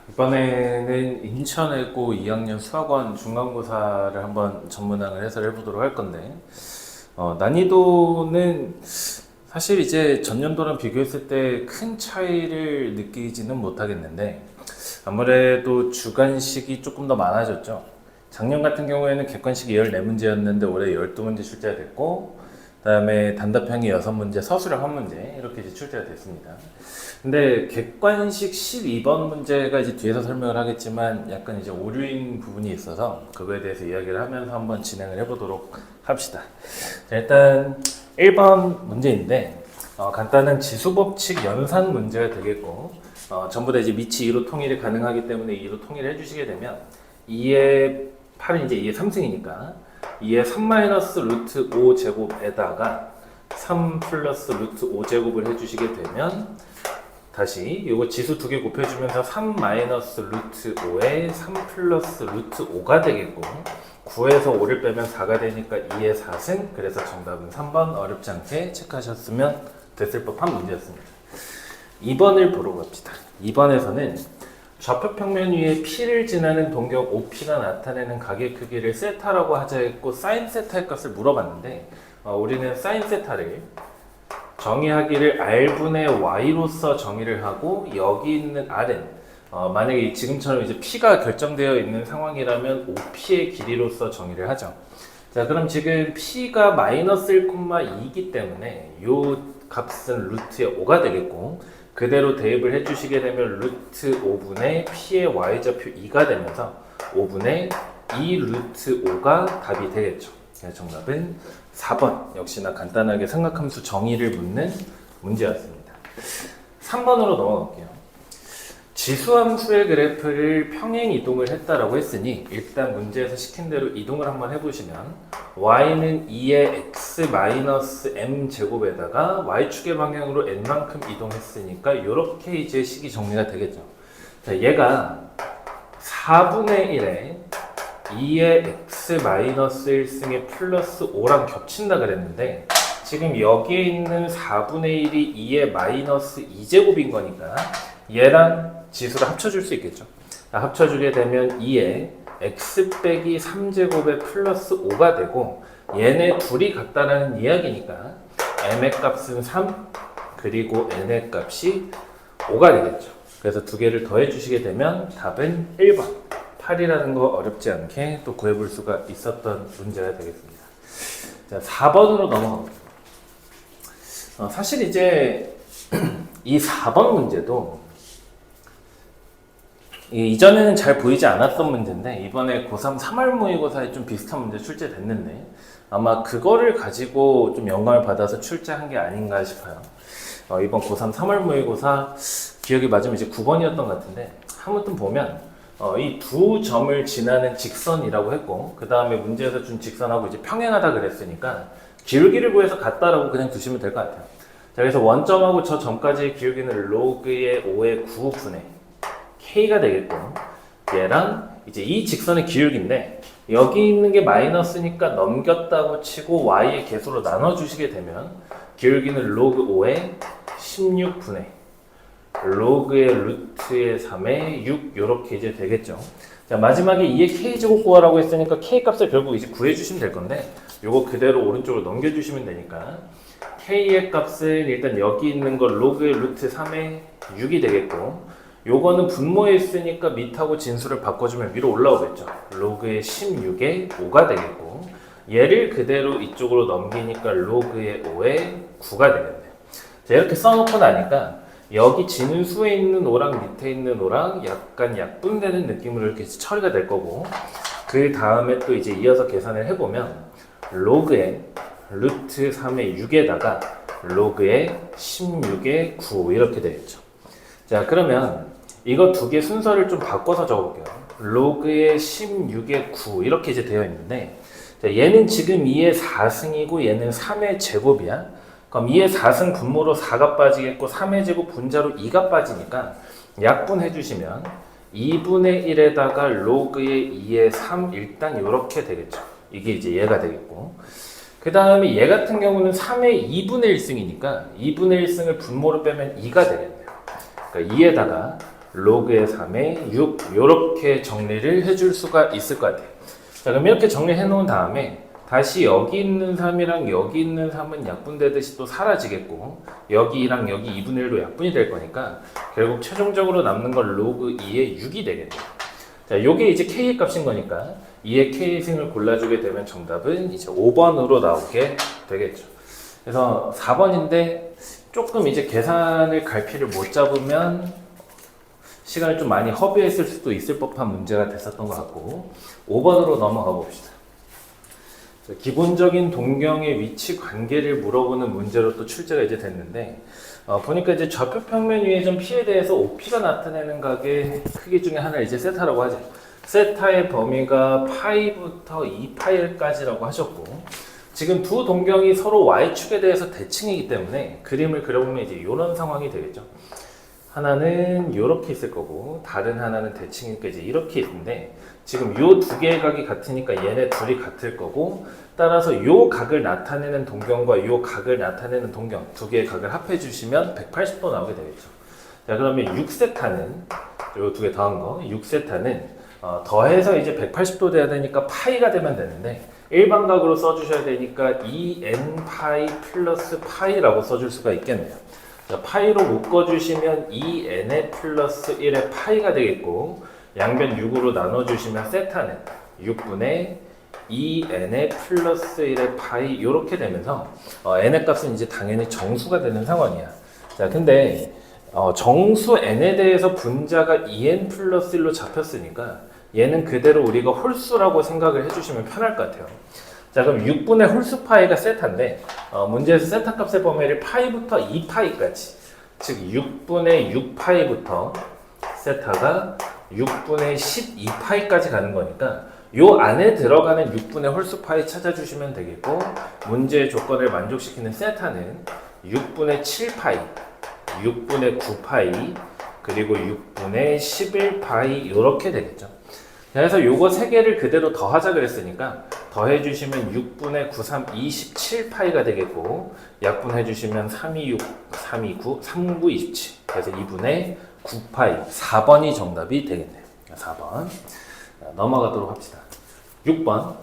이번에는 인천외고 2학년 수학원 중간고사를 한번 전문항을 해설해 보도록 할 건데, 난이도는 사실 이제 전년도랑 비교했을 때 큰 차이를 느끼지는 못하겠는데, 아무래도 주관식이 조금 더 많아졌죠. 작년 같은 경우에는 객관식이 14문제였는데 올해 12문제 출제가 됐고, 그다음에 단답형이 6문제, 서술형 1문제 이렇게 이제 출제가 됐습니다. 근데 객관식 12번 문제가 이제 뒤에서 설명을 하겠지만 약간 이제 오류인 부분이 있어서 그거에 대해서 이야기를 하면서 한번 진행을 해보도록 합시다. 자, 일단 1번 문제인데 간단한 지수법칙 연산 문제가 되겠고 전부 다 이제 밑이 2로 통일이 가능하기 때문에 2로 통일을 해주시게 되면 2의 8은 이제 2의 3승이니까 2의 3 루트 5 제곱에다가 3 플러스 루트 5 제곱을 해주시게 되면 다시 이거 지수 두 개 곱해주면서 3 마이너스 루트 5에 3 플러스 루트 5가 되겠고 9에서 5를 빼면 4가 되니까 2의 4승. 그래서 정답은 3번. 어렵지 않게 체크하셨으면 됐을 법한 문제였습니다. 2번을 보러 갑시다. 2번에서는 좌표 평면 위에 P를 지나는 동격 OP가 나타내는 각의 크기를 세타라고 하자 했고 사인 세타의 값을 물어봤는데 우리는 사인 세타를 정의하기를 R분의 Y로서 정의를 하고 여기 있는 R은 만약에 지금처럼 이제 P가 결정되어 있는 상황이라면 OP의 길이로서 정의를 하죠. 자, 그럼 지금 P가 마이너스 1,2이기 때문에 이 값은 루트의 5가 되겠고 그대로 대입을 해주시게 되면 루트 5분의 P의 Y좌표 2가 되면서 5분의 2 루트 5가 답이 되겠죠. 정답은 4번. 역시나 간단하게 삼각함수 정의를 묻는 문제였습니다. 3번으로 넘어갈게요. 지수함수의 그래프를 평행 이동을 했다라고 했으니 일단 문제에서 시킨 대로 이동을 한번 해보시면 y는 2의 x-m 제곱에다가 y축의 방향으로 n만큼 이동했으니까 이렇게 이제 식이 정리가 되겠죠. 자, 얘가 4분의 1에 2의 x-1승의 플러스 5랑 겹친다 그랬는데 지금 여기에 있는 4분의 1이 2의 마이너스 2제곱인 거니까 얘랑 지수를 합쳐줄 수 있겠죠. 합쳐주게 되면 2의 x 빼기 3제곱의 플러스 5가 되고 얘네 둘이 같다라는 이야기니까 m의 값은 3 그리고 n의 값이 5가 되겠죠. 그래서 두 개를 더해 주시게 되면 답은 1번 8이라는 거 어렵지 않게 또 구해볼 수가 있었던 문제가 되겠습니다. 자, 4번으로 넘어가볼게요. 사실 이제 이 4번 문제도 이전에는 잘 보이지 않았던 문제인데 이번에 고3 3월 모의고사에 좀 비슷한 문제 출제됐는데 아마 그거를 가지고 좀 영감을 받아서 출제한 게 아닌가 싶어요. 이번 고3 3월 모의고사 기억이 맞으면 이제 9번이었던 것 같은데 한번 보면 이 두 점을 지나는 직선이라고 했고 그 다음에 문제에서 준 직선하고 이제 평행하다 그랬으니까 기울기를 구해서 같다라고 그냥 두시면 될 것 같아요. 자, 그래서 원점하고 저 점까지의 기울기는 로그의 5의 9분의 K가 되겠고 얘랑 이제 이 직선의 기울기인데 여기 있는 게 마이너스니까 넘겼다고 치고 Y의 개수로 나눠주시게 되면 기울기는 로그 5의 16분의 로그의 루트의 3의 6 이렇게 이제 되겠죠. 자, 마지막에 2의 K제곱 구하라고 했으니까 K 값을 결국 이제 구해주시면 될 건데 요거 그대로 오른쪽으로 넘겨주시면 되니까 K의 값은 일단 여기 있는 거 로그의 루트 3의 6이 되겠고 요거는 분모에 있으니까 밑하고 진수를 바꿔주면 위로 올라오겠죠. 로그의 16의 5가 되겠고 얘를 그대로 이쪽으로 넘기니까 로그의 5의 9가 되겠네요. 자, 이렇게 써놓고 나니까 여기 진수에 있는 5랑 밑에 있는 5랑 약간 약분되는 느낌으로 이렇게 처리가 될 거고 그 다음에 또 이제 이어서 계산을 해보면 로그의 루트 3의 6에다가 로그의 16의 9 이렇게 되겠죠. 자, 그러면 이거 두 개 순서를 좀 바꿔서 적어볼게요. 로그의 16의 9 이렇게 이제 되어 있는데 자, 얘는 지금 2의 4승이고 얘는 3의 제곱이야. 그럼 2의 4승 분모로 4가 빠지겠고 3의 제곱 분자로 2가 빠지니까 약분해 주시면 2분의 1에다가 로그의 2의 3 일단 이렇게 되겠죠. 이게 이제 얘가 되겠고 그 다음에 얘 같은 경우는 3의 2분의 1승이니까 2분의 1승을 분모로 빼면 2가 되겠네요. 그러니까 2에다가 로그의 3에 6 이렇게 정리를 해줄 수가 있을 것 같아요. 자, 그럼 이렇게 정리해 놓은 다음에 다시 여기 있는 3이랑 여기 있는 3은 약분되듯이 또 사라지겠고 여기랑 여기 2분의 1로 약분이 될 거니까 결국 최종적으로 남는 건 로그 2의 6이 되겠네요. 자, 요게 이제 k의 값인 거니까 2의 k의 승을 골라주게 되면 정답은 이제 5번으로 나오게 되겠죠. 그래서 4번인데 조금 이제 계산을 갈피를 못 잡으면 시간을 좀 많이 허비했을 수도 있을 법한 문제가 됐었던 것 같고 5번으로 넘어가 봅시다. 기본적인 동경의 위치 관계를 물어보는 문제로 또 출제가 이제 됐는데 보니까 이제 좌표 평면 위의 점 P에 대해서 OP가 나타내는 각의 크기 중에 하나를 이제 세타라고 하죠. 세타의 범위가 파이부터 2파이까지라고 하셨고 지금 두 동경이 서로 Y축에 대해서 대칭이기 때문에 그림을 그려보면 이제 이런 상황이 되겠죠. 하나는 이렇게 있을 거고 다른 하나는 대칭이니까 이제 이렇게 있는데 지금 요 두 개의 각이 같으니까 얘네 둘이 같을 거고 따라서 요 각을 나타내는 동경과 요 각을 나타내는 동경 두 개의 각을 합해 주시면 180도 나오게 되겠죠. 자, 그러면 6세타는 요 두 개 더한 거 6세타는 더해서 이제 180도 돼야 되니까 파이가 되면 되는데 일반각으로 써주셔야 되니까 2n 파이 플러스 파이라고 써줄 수가 있겠네요. 자, 파이로 묶어주시면 2n의 플러스 1의 파이가 되겠고 양변 6으로 나눠주시면 세타는 6분의 2n의 플러스 1의 파이 이렇게 되면서 n의 값은 이제 당연히 정수가 되는 상황이야. 자, 근데 정수 n에 대해서 분자가 2n 플러스 1로 잡혔으니까 얘는 그대로 우리가 홀수라고 생각을 해주시면 편할 것 같아요. 자, 그럼 6분의 홀수 파이가 세타인데 문제에서 세타 값의 범위를 파이부터 2파이까지 즉 6분의 6파이부터 세타가 6분의 12파이까지 가는 거니까 요 안에 들어가는 6분의 홀수 파이 찾아주시면 되겠고 문제의 조건을 만족시키는 세타는 6분의 7파이, 6분의 9파이, 그리고 6분의 11파이 이렇게 되겠죠. 그래서 요거 세 개를 그대로 더하자 그랬으니까 더해주시면 6분의 9, 3, 27파이가 되겠고 약분해주시면 326, 329, 39, 27 그래서 2분의 9파이 4번이 정답이 되겠네요. 4번 넘어가도록 합시다. 6번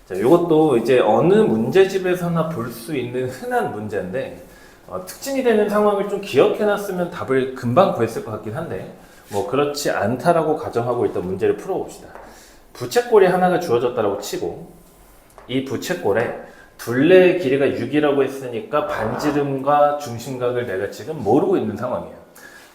자, 요것도 이제 어느 문제집에서나 볼 수 있는 흔한 문제인데 특징이 되는 상황을 좀 기억해놨으면 답을 금방 구했을 것 같긴 한데 뭐 그렇지 않다라고 가정하고 일단 문제를 풀어봅시다. 부채꼴이 하나가 주어졌다고 치고 이 부채꼴에 둘레의 길이가 6이라고 했으니까 반지름과 중심각을 내가 지금 모르고 있는 상황이에요.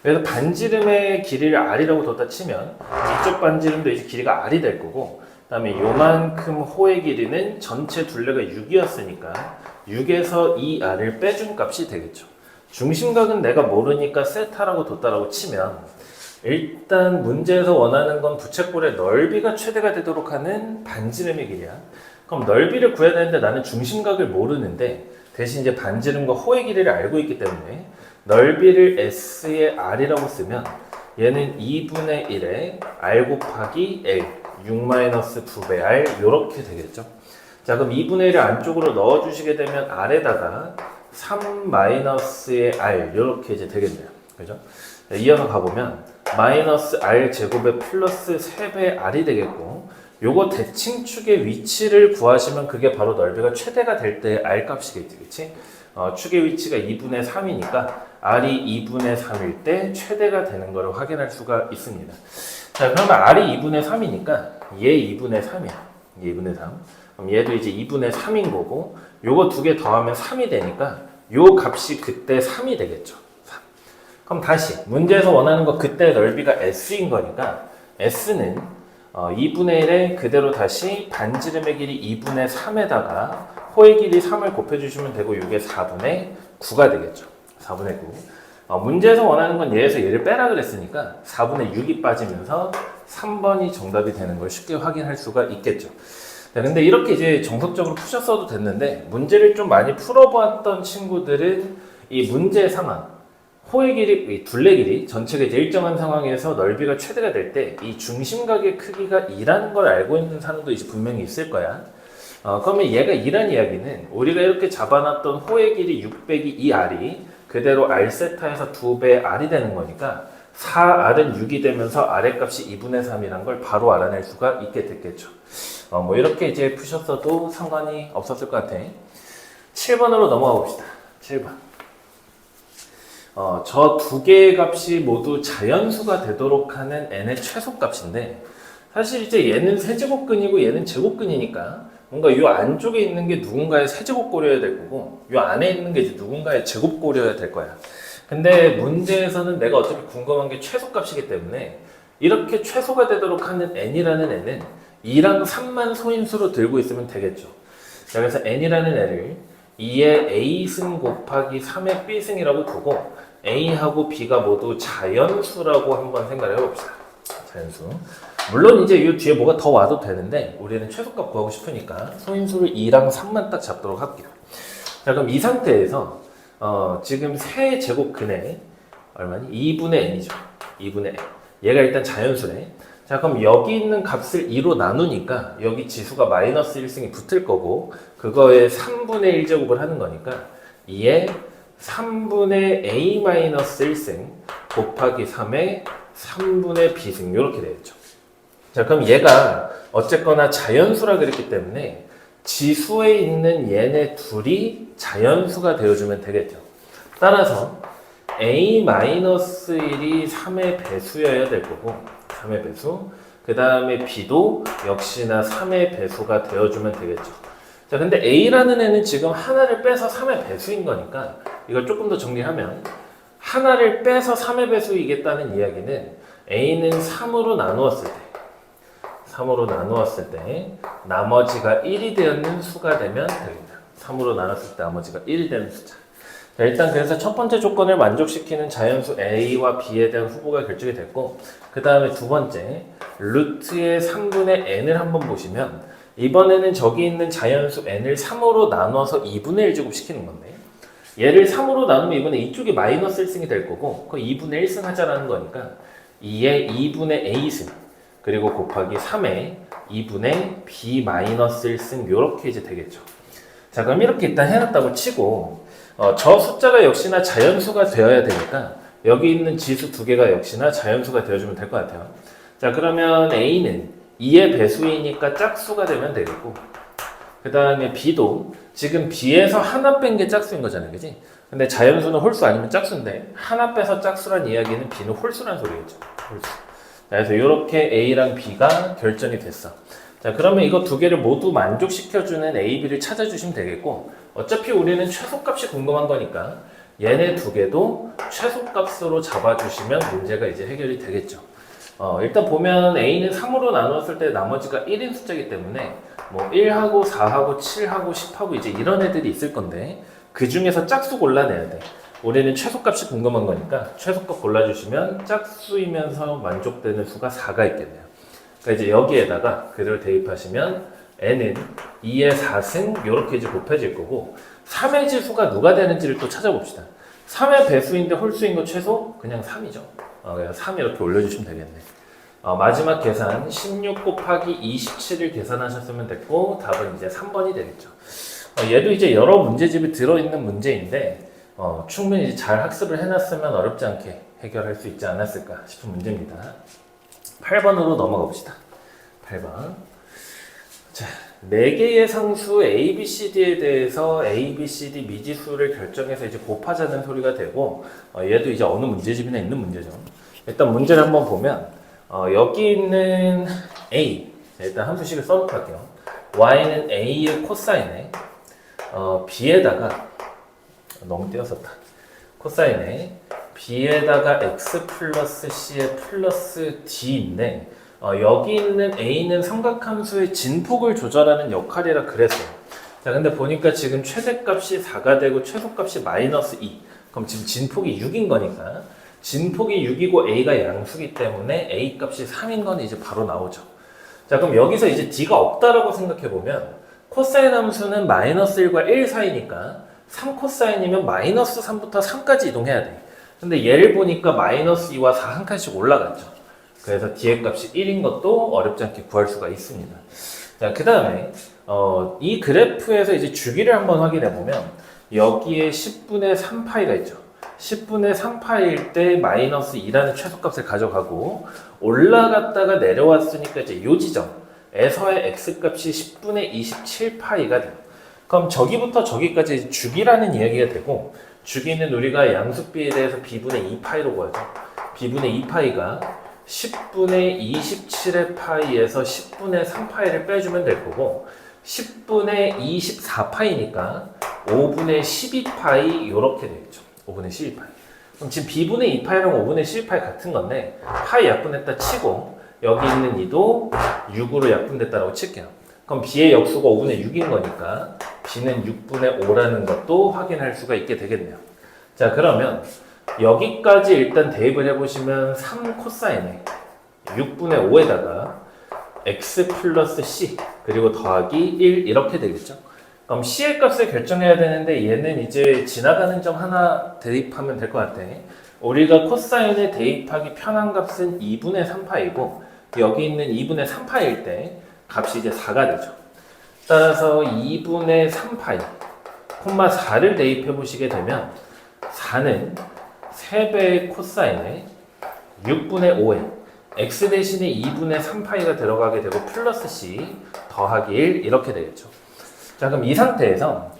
그래서 반지름의 길이를 r이라고 뒀다 치면 이쪽 반지름도 이제 길이가 r이 될 거고 그 다음에 요만큼 호의 길이는 전체 둘레가 6이었으니까 6에서 이 r을 빼준 값이 되겠죠. 중심각은 내가 모르니까 세타라고 뒀다라고 치면 일단 문제에서 원하는 건 부채꼴의 넓이가 최대가 되도록 하는 반지름의 길이야. 그럼 넓이를 구해야 되는데 나는 중심각을 모르는데 대신 이제 반지름과 호의 길이를 알고 있기 때문에 넓이를 S의 R이라고 쓰면 얘는 2분의 1에 R 곱하기 L 6-9배 R 이렇게 되겠죠. 자, 그럼 2분의 1을 안쪽으로 넣어주시게 되면 R에다가 3-의 R 이렇게 이제 되겠네요. 그죠? 이어서 가보면 마이너스 R 제곱에 플러스 3배 R이 되겠고 요거 대칭축의 위치를 구하시면 그게 바로 넓이가 최대가 될 때 R 값이겠지, 그치? 축의 위치가 2분의 3이니까 R이 2분의 3일 때 최대가 되는 것을 확인할 수가 있습니다. 자, 그러면 R이 2분의 3이니까 얘 2분의 3이야. 얘 2분의 3. 그럼 얘도 이제 2분의 3인 거고 요거 두 개 더하면 3이 되니까 요 값이 그때 3이 되겠죠. 3. 그럼 다시 문제에서 원하는 거 그때 넓이가 S인 거니까 S는 2분의 1에 그대로 다시 반지름의 길이 2분의 3에다가 호의 길이 3을 곱해주시면 되고 이게 4분의 9가 되겠죠. 4분의 9. 문제에서 원하는 건 얘에서 얘를 빼라 그랬으니까 4분의 6이 빠지면서 3번이 정답이 되는 걸 쉽게 확인할 수가 있겠죠. 네, 근데 이렇게 이제 정석적으로 푸셨어도 됐는데 문제를 좀 많이 풀어보았던 친구들은 이 문제 상황 호의 길이, 둘레 길이 전체가 이제 일정한 상황에서 넓이가 최대가 될 때 이 중심각의 크기가 2라는 걸 알고 있는 사람도 이제 분명히 있을 거야. 그러면 얘가 2란 이야기는 우리가 이렇게 잡아놨던 호의 길이 6 빼기 2r이 그대로 R세타에서 2배 R이 되는 거니까 4R은 6이 되면서 R의 값이 2분의 3이란 걸 바로 알아낼 수가 있게 됐겠죠. 뭐 이렇게 이제 푸셨어도 상관이 없었을 것 같아. 7번으로 넘어가 봅시다. 7번. 저 두 개의 값이 모두 자연수가 되도록 하는 n의 최소값인데, 사실 이제 얘는 세제곱근이고 얘는 제곱근이니까 뭔가 이 안쪽에 있는 게 누군가의 세제곱 고려해야 될 거고 이 안에 있는 게 이제 누군가의 제곱 고려해야 될 거야. 근데 문제에서는 내가 어차피 궁금한 게 최소값이기 때문에 이렇게 최소가 되도록 하는 n이라는 n은 2랑 3만 소인수로 들고 있으면 되겠죠. 자, 그래서 n이라는 n을 2의 a승 곱하기 3의 b승이라고 두고 a하고 b가 모두 자연수라고 한번 생각을 해봅시다. 자연수. 물론 이제 이 뒤에 뭐가 더 와도 되는데 우리는 최소값 구하고 싶으니까 소인수를 2랑 3만 딱 잡도록 할게요. 자, 그럼 이 상태에서 지금 세 제곱근에 얼마니? 2분의 n이죠. 2분의 n. 얘가 일단 자연수네. 자, 그럼 여기 있는 값을 2로 나누니까 여기 지수가 마이너스 1승이 붙을 거고 그거에 3분의 1제곱을 하는 거니까 2에 3분의 a-1승 곱하기 3의 3분의 b승 이렇게 되겠죠. 자, 그럼 얘가 어쨌거나 자연수라 그랬기 때문에 지수에 있는 얘네 둘이 자연수가 되어주면 되겠죠. 따라서 a-1이 3의 배수여야 될 거고 3의 배수, 그 다음에 b도 역시나 3의 배수가 되어주면 되겠죠. 자, 근데 a라는 애는 지금 하나를 빼서 3의 배수인 거니까 이걸 조금 더 정리하면 하나를 빼서 3의 배수이겠다는 이야기는 a는 3으로 나누었을 때 나머지가 1이 되는 수가 되면 됩니다. 3으로 나눴을 때 나머지가 1이 되는 숫자. 자, 일단 그래서 첫 번째 조건을 만족시키는 자연수 a와 b에 대한 후보가 결정이 됐고 그 다음에 두 번째 루트의 3분의 n을 한번 보시면 이번에는 저기 있는 자연수 n을 3으로 나눠서 2분의 1제곱 시키는 건데 얘를 3으로 나누면 이번에 이쪽이 마이너스 1승이 될 거고 그 2분의 1승 하자라는 거니까 2의 2분의 a승 그리고 곱하기 3의 2분의 b-1승 이렇게 이제 되겠죠. 자, 그럼 이렇게 일단 해놨다고 치고 저 숫자가 역시나 자연수가 되어야 되니까 여기 있는 지수 두 개가 역시나 자연수가 되어주면 될 것 같아요. 자, 그러면 a는 2의 배수이니까 짝수가 되면 되겠고 그 다음에 b도 지금 b에서 하나 뺀 게 짝수인 거잖아요, 그지? 근데 자연수는 홀수 아니면 짝수인데 하나 빼서 짝수란 이야기는 b는 홀수란 소리겠죠. 홀수. 그래서 이렇게 a랑 b가 결정이 됐어. 자, 그러면 이거 두 개를 모두 만족시켜주는 a, b를 찾아주시면 되겠고 어차피 우리는 최소값이 궁금한 거니까 얘네 두 개도 최소값으로 잡아주시면 문제가 이제 해결이 되겠죠. 일단 보면 a는 3으로 나눴을 때 나머지가 1인 숫자이기 때문에 뭐 1하고 4하고 7하고 10하고 이제 이런 애들이 있을 건데 그 중에서 짝수 골라내야 돼. 우리는 최소값이 궁금한 거니까 최소값 골라주시면 짝수이면서 만족되는 수가 4가 있겠네요. 그러니까 이제 여기에다가 그대로 대입하시면 n은 2의 4승 이렇게 이제 곱해질 거고 3의 지수가 누가 되는지를 또 찾아봅시다. 3의 배수인데 홀수인 거 최소 그냥 3이죠. 그냥 3 이렇게 올려주시면 되겠네. 마지막 계산 16 곱하기 27을 계산하셨으면 됐고 답은 이제 3번이 되겠죠. 얘도 이제 여러 문제집이 들어있는 문제인데 충분히 이제 잘 학습을 해놨으면 어렵지 않게 해결할 수 있지 않았을까 싶은 문제입니다. 8번으로 넘어가 봅시다. 8번. 자, 4개의 상수 A, B, C, D에 대해서 A, B, C, D 미지수를 결정해서 이제 곱하자는 소리가 되고 얘도 이제 어느 문제집이나 있는 문제죠. 일단 문제를 한번 보면 여기 있는 A 일단 함수식을 써놓고 할게요. Y는 A의 코사인에 B에다가 너무 띄었었다. 코사인에 B에다가 X 플러스 C에 플러스 D인데 여기 있는 A는 삼각함수의 진폭을 조절하는 역할이라 그랬어요. 자, 근데 보니까 지금 최대값이 4가 되고 최소값이 마이너스 2. 그럼 지금 진폭이 6인 거니까 진폭이 6이고 A가 양수기 때문에 A 값이 3인 건 이제 바로 나오죠. 자, 그럼 여기서 이제 D가 없다라고 생각해보면 코사인 함수는 마이너스 1과 1 사이니까 3 코사인이면 마이너스 3부터 3까지 이동해야 돼. 근데 얘를 보니까 마이너스 2와 4 한 칸씩 올라갔죠. 그래서 D의 값이 1인 것도 어렵지 않게 구할 수가 있습니다. 자, 그 다음에 이 그래프에서 이제 주기를 한번 확인해 보면 여기에 10분의 3파이가 있죠. 10분의 3파일 때 마이너스 2라는 최소값을 가져가고 올라갔다가 내려왔으니까 이제 요 지점에서의 x값이 10분의 27파이가 돼요. 그럼 저기부터 저기까지 주기라는 이야기가 되고 주기는 우리가 양수비에 대해서 b분의 2파이로 구하죠. b분의 2파이가 10분의 27의 파이에서 10분의 3파이를 빼주면 될 거고 10분의 24파이니까 5분의 12파이 이렇게 되겠죠. 5분의 12파이. 그럼 지금 b분의 2파이랑 5분의 12파이 같은 건데 파이 약분했다 치고 여기 있는 2도 6으로 약분됐다라고 칠게요. 그럼 b의 역수가 5분의 6인 거니까 b는 6분의 5라는 것도 확인할 수가 있게 되겠네요. 자, 그러면 여기까지 일단 대입을 해보시면 3 코사인에 6분의 5에다가 x 플러스 c 그리고 더하기 1 이렇게 되겠죠. 그럼 c의 값을 결정해야 되는데 얘는 이제 지나가는 점 하나 대입하면 될 것 같아. 우리가 코사인에 대입하기 편한 값은 2분의 3파이고 여기 있는 2분의 3파일 때 값이 이제 4가 되죠. 따라서 2분의 3파이 콤마 4를 대입해 보시게 되면 4는 3배의 코사인에 6분의 5에 x 대신에 2분의 3파이가 들어가게 되고 플러스 c 더하기 1 이렇게 되겠죠. 자, 그럼 이 상태에서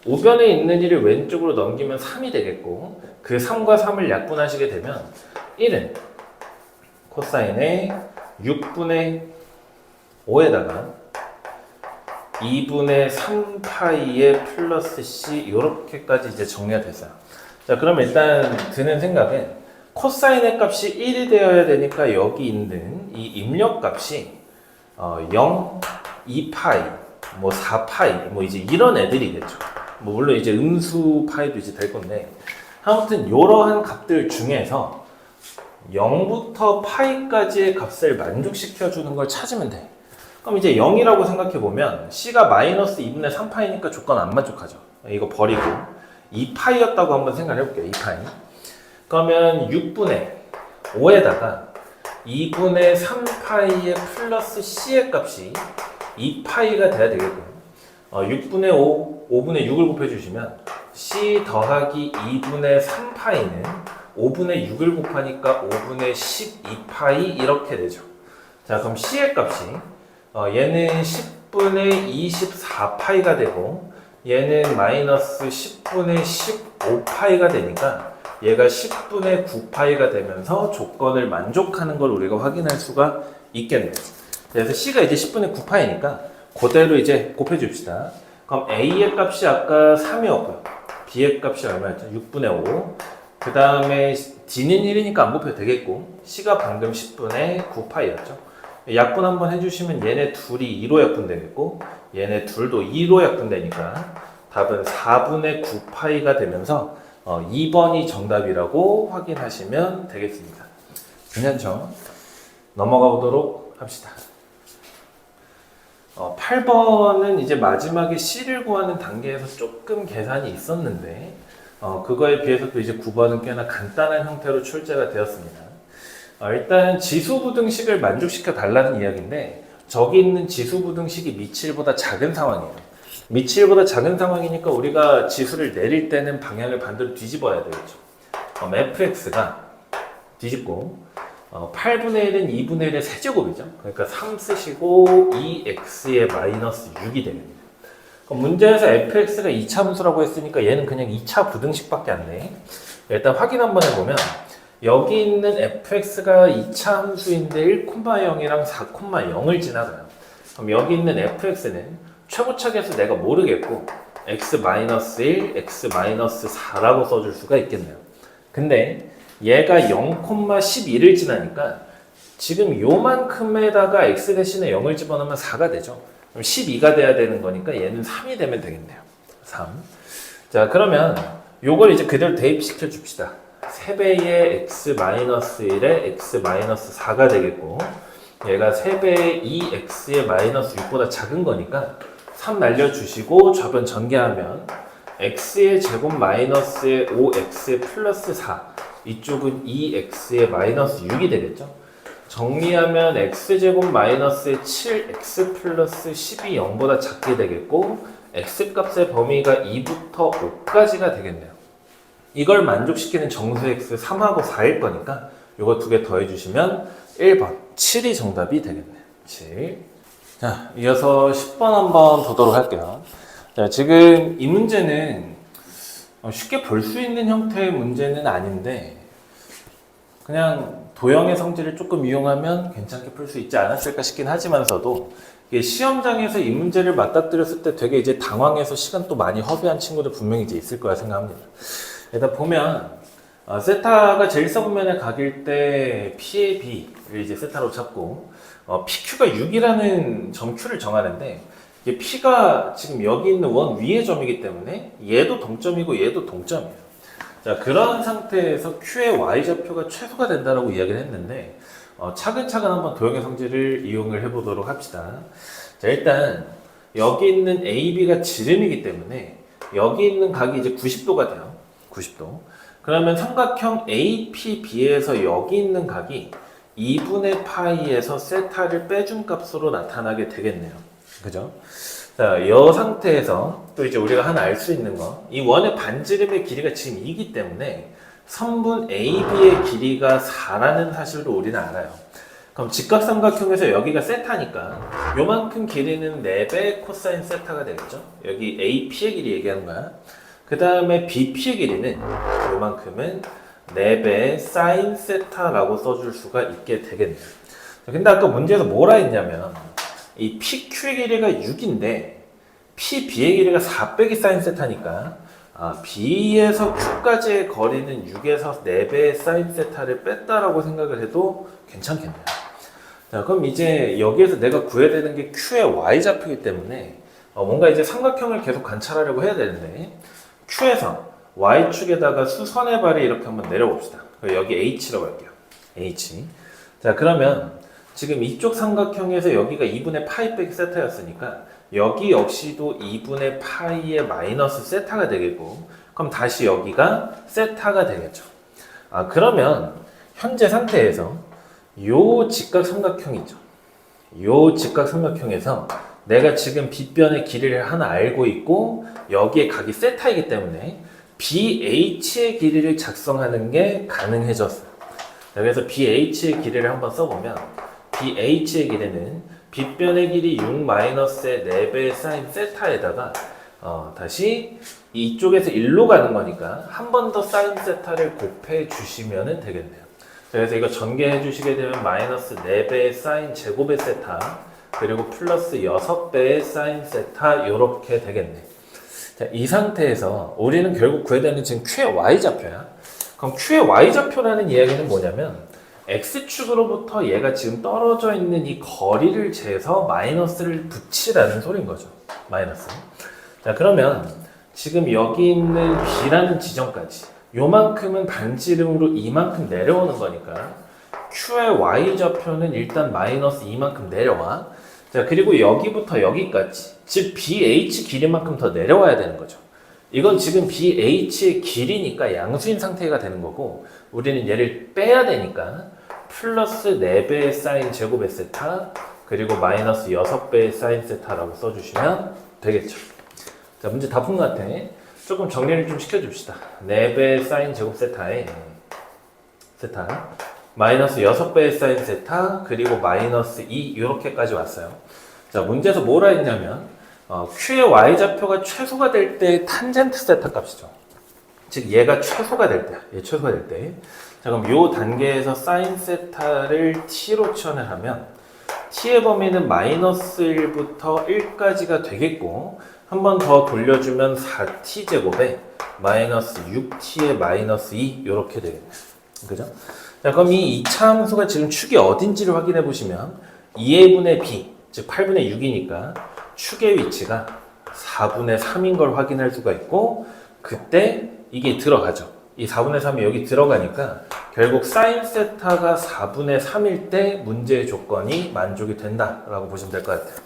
우변에 있는 1을 왼쪽으로 넘기면 3이 되겠고 그 3과 3을 약분하시게 되면 1은 코사인에 6분의 5에다가 2분의 3파이의 플러스 c 이렇게까지 이제 정리가 됐어요. 자, 그럼 일단 드는 생각은 코사인의 값이 1이 되어야 되니까 여기 있는 이 입력값이 0, 2파이, 뭐 4파이, 뭐 이제 이런 애들이겠죠. 뭐 물론 이제 음수 파이도 이제 될 건데 아무튼 이러한 값들 중에서 0부터 파이까지의 값을 만족시켜 주는 걸 찾으면 돼. 그럼 이제 0이라고 생각해 보면 c가 마이너스 2분의 3파이니까 조건 안 만족하죠. 이거 버리고 2파이였다고 한번 생각해 볼게요. 2파이. 그러면 6분의 5에다가 2분의 3파이의 플러스 c의 값이 2파이가 돼야 되겠고요. 6분의 5, 5분의 6을 곱해주시면 c 더하기 2분의 3파이는 5분의 6을 곱하니까 5분의 12파이 이렇게 되죠. 자, 그럼 c의 값이 얘는 10분의 24파이가 되고 얘는 마이너스 10분의 15파이가 되니까 얘가 10분의 9파이가 되면서 조건을 만족하는 걸 우리가 확인할 수가 있겠네요. 그래서 c가 이제 10분의 9파이니까 그대로 이제 곱해줍시다. 그럼 a의 값이 아까 3이었고요. b의 값이 얼마였죠? 6분의 5. 그 다음에 d는 1이니까 안 곱해도 되겠고 c가 방금 10분의 9파이였죠. 약분 한번 해주시면 얘네 둘이 2로 약분되겠고 얘네 둘도 2로 약분되니까 답은 4분의 9파이가 되면서 2번이 정답이라고 확인하시면 되겠습니다. 괜찮죠? 넘어가 보도록 합시다. 8번은 이제 마지막에 C를 구하는 단계에서 조금 계산이 있었는데 그거에 비해서 또 이제 9번은 꽤나 간단한 형태로 출제가 되었습니다. 일단 지수부등식을 만족시켜 달라는 이야기인데 저기 있는 지수부등식이 미칠보다 작은 상황이에요. 미칠보다 작은 상황이니까 우리가 지수를 내릴 때는 방향을 반대로 뒤집어야 되겠죠. fx가 뒤집고 8분의 1은 2분의 1의 세제곱이죠. 그러니까 3 쓰시고 2x의 마이너스 6이 됩니다. 문제에서 fx가 2차 함수라고 했으니까 얘는 그냥 2차 부등식밖에 안 돼. 일단 확인 한번 해보면 여기 있는 fx가 2차 함수인데 1,0이랑 4,0을 지나가요. 그럼 여기 있는 fx는 최고차계에서 내가 모르겠고 x-1, x-4라고 써줄 수가 있겠네요. 근데 얘가 0,12를 지나니까 지금 요만큼에다가 x 대신에 0을 집어넣으면 4가 되죠. 그럼 12가 돼야 되는 거니까 얘는 3이 되면 되겠네요. 3. 자, 그러면 요걸 이제 그대로 대입시켜 줍시다. 3배의 x-1에 x-4가 되겠고 얘가 3배의 2x의 마이너스 6보다 작은 거니까 3 날려주시고 좌변 전개하면 x의 제곱 마이너스의 5x의 플러스 4 이쪽은 2x의 마이너스 6이 되겠죠. 정리하면 x제곱 마이너스의 7x 플러스 10이 0보다 작게 되겠고 x값의 범위가 2부터 5까지가 되겠네요. 이걸 만족시키는 정수 x 3하고 4일 거니까 요거 두 개 더해주시면 1번 7이 정답이 되겠네요. 7. 자, 이어서 10번 한번 보도록 할게요. 자, 지금 이 문제는 쉽게 볼 수 있는 형태의 문제는 아닌데 그냥 도형의 성질을 조금 이용하면 괜찮게 풀 수 있지 않았을까 싶긴 하지만서도 이게 시험장에서 이 문제를 맞닥뜨렸을 때 되게 이제 당황해서 시간 또 많이 허비한 친구들 분명히 이제 있을 거라 생각합니다. 일단 보면 세타가 제일 썩은 각일 때 P의 B를 이제 세타로 잡고 PQ가 6이라는 점 Q를 정하는데 이게 P가 지금 여기 있는 원 위의 점이기 때문에 얘도 동점이고 얘도 동점이에요. 자, 그런 상태에서 Q의 Y좌표가 최소가 된다라고 이야기를 했는데 차근차근 한번 도형의 성질을 이용을 해보도록 합시다. 자, 일단 여기 있는 AB가 지름이기 때문에 여기 있는 각이 이제 90도가 돼요. 90도. 그러면 삼각형 APB에서 여기 있는 각이 2분의 파이에서 세타를 빼준 값으로 나타나게 되겠네요. 그죠? 자, 이 상태에서 또 이제 우리가 하나 알 수 있는 거, 이 원의 반지름의 길이가 지금 2이기 때문에 선분 AB의 길이가 4라는 사실도 우리는 알아요. 그럼 직각삼각형에서 여기가 세타니까 요만큼 길이는 4배 코사인 세타가 되겠죠? 여기 AP의 길이 얘기하는 거야. 그 다음에 BP의 길이는 요만큼은 4배 사인 세타라고 써줄 수가 있게 되겠네요. 근데 아까 문제에서 뭐라 했냐면 이 PQ의 길이가 6인데 PB의 길이가 4 빼기 사인 세타니까 B에서 Q까지의 거리는 6에서 4배의 사인 세타를 뺐다라고 생각을 해도 괜찮겠네요. 자, 그럼 이제 여기에서 내가 구해야 되는 게 Q의 Y좌표이기 때문에 뭔가 이제 삼각형을 계속 관찰하려고 해야 되는데 Q에서 Y축에다가 수선의 발을 이렇게 한번 내려봅시다. 여기 H라고 할게요. H. 자, 그러면 지금 이쪽 삼각형에서 여기가 2분의 파이 빼기 세타였으니까 여기 역시도 2분의 파이의 마이너스 세타가 되겠고 그럼 다시 여기가 세타가 되겠죠. 그러면 현재 상태에서 요 직각삼각형이죠. 요 직각삼각형에서 내가 지금 빗변의 길이를 하나 알고 있고 여기에 각이 세타이기 때문에 BH의 길이를 작성하는 게 가능해졌어요. 그래서 BH의 길이를 한번 써보면 BH의 길이는 빗변의 길이 6-의 4배 사인 세타에다가 다시 이쪽에서 1로 가는 거니까 한 번 더 사인 세타를 곱해 주시면 되겠네요. 그래서 이거 전개해 주시게 되면 마이너스 4배의 사인 제곱의 세타 그리고 플러스 6배의 사인 세타 이렇게 되겠네. 자, 이 상태에서 우리는 결국 구해야 되는 지금 Q의 Y좌표야. 그럼 Q의 Y좌표라는 이야기는 뭐냐면 X축으로부터 얘가 지금 떨어져 있는 이 거리를 재서 마이너스를 붙이라는 소리인 거죠. 마이너스. 자, 그러면 지금 여기 있는 B라는 지점까지 요만큼은 반지름으로 이만큼 내려오는 거니까 Q의 Y좌표는 일단 마이너스 이만큼 내려와. 자, 그리고 여기부터 여기까지 즉 BH 길이만큼 더 내려와야 되는 거죠. 이건 지금 BH의 길이니까 양수인 상태가 되는 거고 우리는 얘를 빼야 되니까 플러스 4배의 사인 제곱의 세타 그리고 마이너스 6배의 사인 세타라고 써주시면 되겠죠. 자, 문제 다 푼 것 같아. 조금 정리를 좀 시켜줍시다. 4배의 사인 제곱 세타에 세타 마이너스 6배의 사인 세타 그리고 마이너스 2 이렇게까지 왔어요. 자, 문제에서 뭐라 했냐면 Q의 Y좌표가 최소가 될 때 탄젠트 세타 값이죠. 즉 얘가 최소가 될 때, 얘 최소가 될 때. 자, 그럼 요 단계에서 사인 세타를 t로 치환을 하면 t의 범위는 마이너스 1부터 1까지가 되겠고 한 번 더 돌려주면 4t 제곱에 마이너스 6t의 마이너스 2 이렇게 되겠네요. 그죠? 자, 그럼 이 2차 함수가 지금 축이 어딘지를 확인해 보시면 2분의 b, 즉 8분의 6이니까 축의 위치가 4분의 3인 걸 확인할 수가 있고 그때 이게 들어가죠. 이 4분의 3이 여기 들어가니까 결국 사인 세타가 4분의 3일 때 문제의 조건이 만족이 된다라고 보시면 될 것 같아요.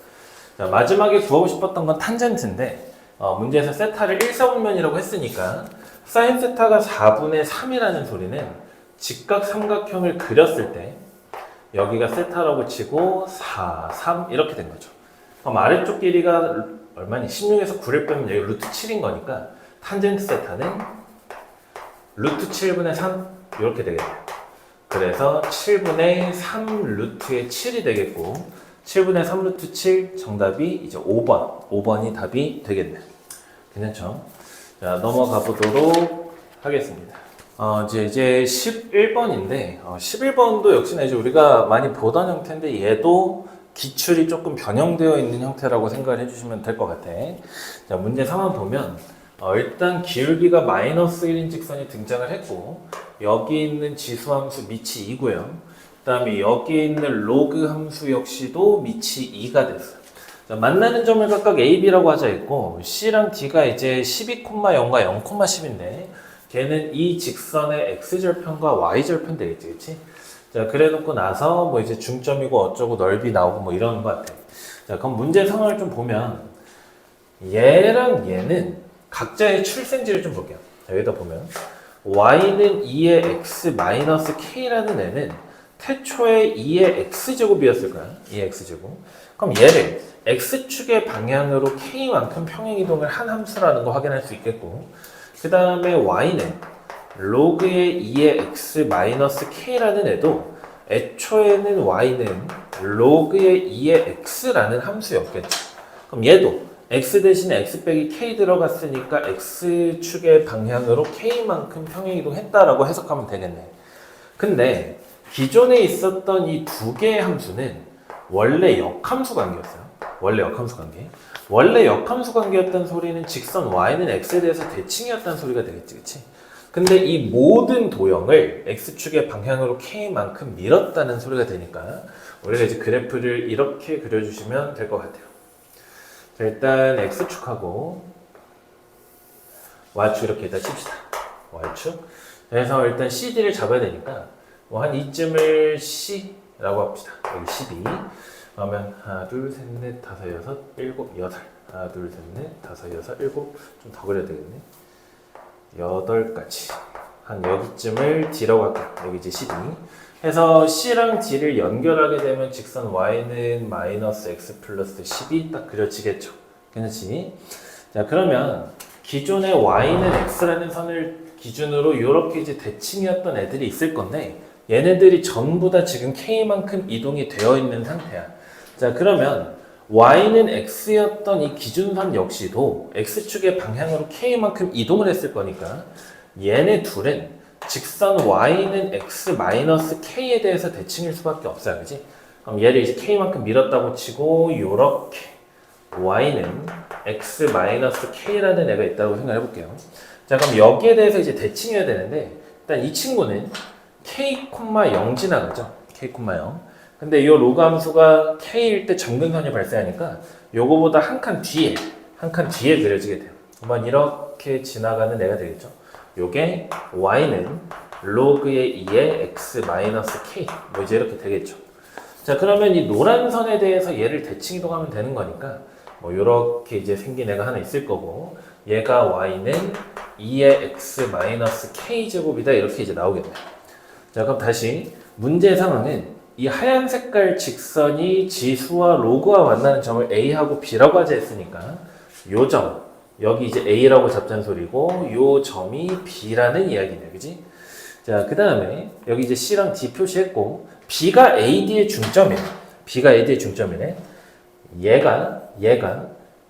자, 마지막에 구하고 싶었던 건 탄젠트인데 문제에서 세타를 1사분면이라고 했으니까 사인 세타가 4분의 3이라는 소리는 직각 삼각형을 그렸을 때 여기가 세타라고 치고 4, 3 이렇게 된 거죠. 그럼 아래쪽 길이가 얼마니? 16에서 9를 빼면 여기 루트 7인 거니까 탄젠트 세타는 루트 7분의 3 이렇게 되겠네요. 그래서 7분의 3 루트의 7이 되겠고 7분의 3 루트 7 정답이 이제 5번이 답이 되겠네요. 괜찮죠? 자, 넘어가 보도록 하겠습니다. 이제 11번인데 11번도 역시나 이제 우리가 많이 보던 형태인데 얘도 기출이 조금 변형되어 있는 형태라고 생각을 해주시면 될 것 같아. 자, 문제 상황 보면 일단 기울기가 마이너스 1인 직선이 등장을 했고 여기 있는 지수함수 밑이 2고요. 그 다음에 여기 있는 로그 함수 역시도 밑이 2가 됐어요. 자, 만나는 점을 각각 A, B라고 하자 했고 C랑 D가 이제 12,0과 0,10인데 걔는 이 직선의 X절편과 Y절편 되겠지, 그치? 자, 그래 놓고 나서 뭐 이제 중점이고 어쩌고 넓이 나오고 뭐 이러는 것 같아. 자, 그럼 문제 상황을 좀 보면 얘랑 얘는 각자의 출생지를 좀 볼게요. 자, 여기다 보면 y는 2의 x 마이너스 k라는 애는 태초에 2의 x제곱이었을 거야. 2의 x제곱. 그럼 얘를 x축의 방향으로 k만큼 평행이동을 한 함수라는 거 확인할 수 있겠고 그 다음에 y는 로그의 2의 x 마이너스 k라는 애도 애초에는 y는 로그의 2의 x라는 함수였겠죠. 그럼 얘도 x 대신에 x 빼기 k 들어갔으니까 x축의 방향으로 k만큼 평행이동했다라고 해석하면 되겠네. 근데 기존에 있었던 이 두 개의 함수는 원래 역함수 관계였어요. 원래 역함수 관계. 원래 역함수 관계였던 소리는 직선 y는 x에 대해서 대칭이었다는 소리가 되겠지, 그치? 근데 이 모든 도형을 x축의 방향으로 k만큼 밀었다는 소리가 되니까 우리가 이제 그래프를 이렇게 그려주시면 될 것 같아요. 자, 일단 x축하고 y축 이렇게 일단 칩시다. y축. 그래서 일단 CD를 잡아야 되니까 뭐 한 이쯤을 C라고 합시다. 여기 12. 그러면 하나, 둘, 셋, 넷, 다섯, 여섯, 일곱, 여덟. 하나, 둘, 셋, 넷, 다섯, 여섯, 일곱. 좀 더 그려야 되겠네. 8까지. 한 여기쯤을 D라고 할게요. 여기 이제 12. 해서 C랑 D를 연결하게 되면 직선 Y는 마이너스 X 플러스 10이 딱 그려지겠죠. 괜찮지? 자, 그러면 기존의 Y는 X라는 선을 기준으로 이렇게 이제 대칭이었던 애들이 있을 건데 얘네들이 전부 다 지금 K만큼 이동이 되어 있는 상태야. 자, 그러면 Y는 X였던 이 기준선 역시도 X축의 방향으로 K만큼 이동을 했을 거니까 얘네 둘은 직선 y는 x 마이너스 k에 대해서 대칭일 수밖에 없어요, 그지? 그럼 얘를 이제 k만큼 밀었다고 치고 요렇게 y는 x 마이너스 k라는 애가 있다고 생각해 볼게요. 자, 그럼 여기에 대해서 이제 대칭해야 되는데 일단 이 친구는 k, 0 지나가죠. k, 0. 근데 이 로그 함수가 k일 때 점근선이 발생하니까 요거보다 한 칸 뒤에 그려지게 돼요. 한번 이렇게 지나가는 애가 되겠죠. 요게 y는 로그의 2의 x 마이너스 k 뭐 이제 이렇게 되겠죠. 자, 그러면 이 노란 선에 대해서 얘를 대칭 이동하면 되는 거니까 뭐 요렇게 이제 생긴 애가 하나 있을 거고 얘가 y는 2의 x 마이너스 k 제곱이다 이렇게 이제 나오겠네요. 자, 그럼 다시 문제 상황은 이 하얀 색깔 직선이 지수와 로그와 만나는 점을 a하고 b라고 하자 했으니까 요 점 여기 이제 A라고 잡자는 소리고 요 점이 B라는 이야기네요. 그지? 자, 그 다음에 여기 이제 C랑 D 표시했고 B가 AD의 중점이에요. B가 AD의 중점이네. 얘가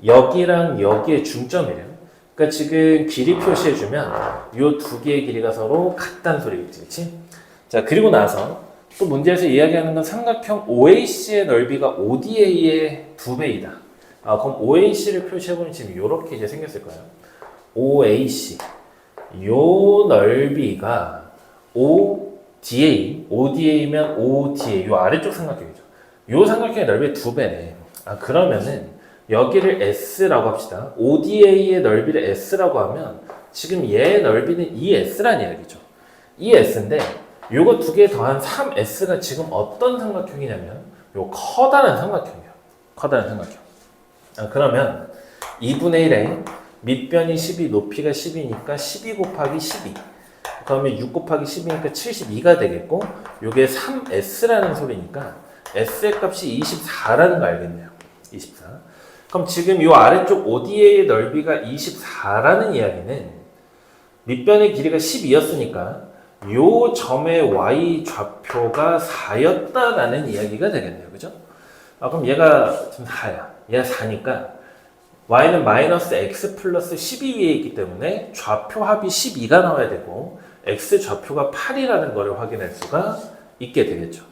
여기랑 여기의 중점이래요. 그러니까 지금 길이 표시해주면 요 두 개의 길이가 서로 같다는 소리겠지. 그치? 자, 그리고 나서 또 문제에서 이야기하는 건 삼각형 OAC의 넓이가 ODA의 2배이다. 그럼 OAC를 표시해보면 지금 이렇게 이제 생겼을 거예요. OAC. 요 넓이가 ODA면 ODA. 요 아래쪽 삼각형이죠. 요 삼각형의 넓이의 2배네. 그러면은 여기를 S라고 합시다. ODA의 넓이를 S라고 하면 지금 얘의 넓이는 2S란 이야기죠. 2S인데 요거 두 개 더한 3S가 지금 어떤 삼각형이냐면 요 커다란 삼각형이에요. 커다란 삼각형. 그러면 2분의 1에 밑변이 12, 높이가 10이니까 12 곱하기 12. 그러면 6 곱하기 10이니까 72가 되겠고 요게 3S라는 소리니까 S의 값이 24라는 거 알겠네요. 24. 그럼 지금 요 아래쪽 ODA의 넓이가 24라는 이야기는 밑변의 길이가 12였으니까 요 점의 y 좌표가 4였다라는 이야기가 되겠네요. 그죠? 그럼 얘가 지금 4야. 얘가 4니까 y는 마이너스 x 플러스 12 위에 있기 때문에 좌표 합이 12가 나와야 되고 x 좌표가 8이라는 것을 확인할 수가 있게 되겠죠.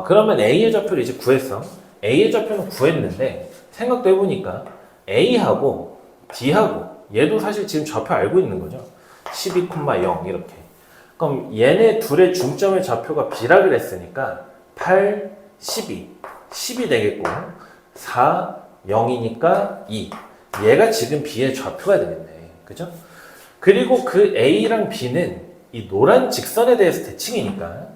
그러면 a의 좌표를 이제 구했어. a의 좌표는 구했는데 생각도 해보니까 a하고 b하고 얘도 사실 지금 좌표 알고 있는 거죠. 12,0 이렇게. 그럼 얘네 둘의 중점의 좌표가 b라 그랬으니까 8, 12, 10이 되겠고 4, 0이니까 2. 얘가 지금 b의 좌표가 되겠네. 그죠? 그리고 그 a랑 b는 이 노란 직선에 대해서 대칭이니까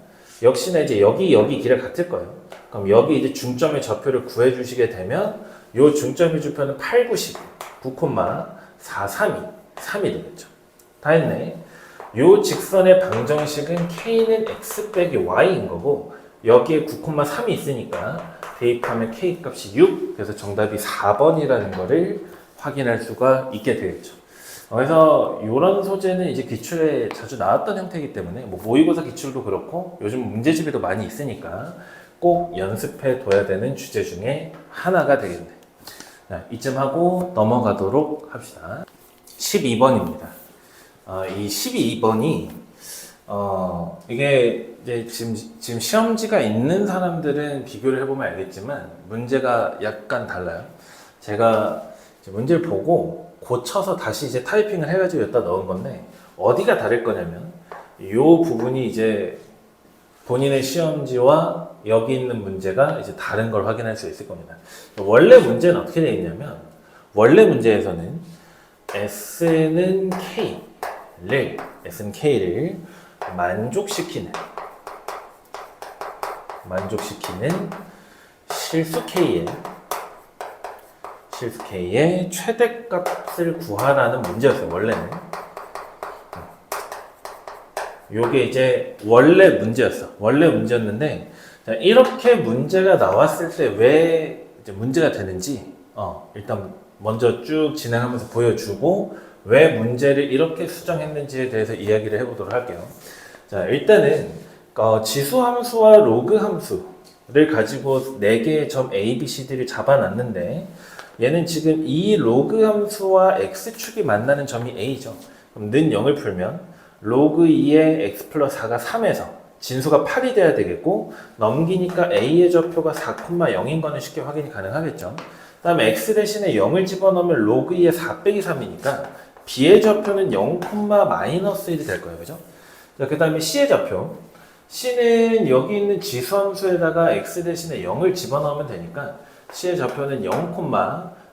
역시나 이제 여기 길이가 같을 거예요. 그럼 여기 이제 중점의 좌표를 구해 주시게 되면 요 중점의 좌표는 8, 9, 10, 9,4, 3이 되겠죠. 다 했네. 요 직선의 방정식은 k는 x 빼기 y인 거고 여기에 9,3이 있으니까 대입하면 k 값이 6, 그래서 정답이 4번이라는 거를 확인할 수가 있게 되겠죠. 그래서 이런 소재는 이제 기출에 자주 나왔던 형태이기 때문에 뭐 모의고사 기출도 그렇고 요즘 문제집에도 많이 있으니까 꼭 연습해 둬야 되는 주제 중에 하나가 되겠네. 자, 이쯤 하고 넘어가도록 합시다. 12번입니다. 이 12번이 이게 이제 지금 시험지가 있는 사람들은 비교를 해보면 알겠지만 문제가 약간 달라요. 제가 이제 문제를 보고 고쳐서 다시 이제 타이핑을 해가지고 여기다 넣은 건데 어디가 다를 거냐면 이 부분이 이제 본인의 시험지와 여기 있는 문제가 이제 다른 걸 확인할 수 있을 겁니다. 원래 문제는 어떻게 되어 있냐면 원래 문제에서는 S는 K를 만족시키는 실수 K의 최대값을 구하라는 문제였어요. 원래는 요게 이제 원래 문제였는데 이렇게 문제가 나왔을 때 왜 문제가 되는지 일단 먼저 쭉 진행하면서 보여주고 왜 문제를 이렇게 수정했는지에 대해서 이야기를 해보도록 할게요. 자, 일단은 지수 함수와 로그 함수를 가지고 4개의 점 A, B, C, D를 잡아놨는데 얘는 지금 이 로그 함수와 x축이 만나는 점이 A죠. 그럼 는 0을 풀면 로그 2의 x 플러스 4가 3에서 진수가 8이 돼야 되겠고 넘기니까 A의 좌표가 4,0인 거는 쉽게 확인이 가능하겠죠. 그 다음에 x 대신에 0을 집어넣으면 로그 2의 4 빼기 3이니까 B의 좌표는 0,-1이 될 거예요. 그죠? 그 다음에 C의 좌표. C는 여기 있는 지수함수에다가 x 대신에 0을 집어넣으면 되니까 C의 좌표는 0,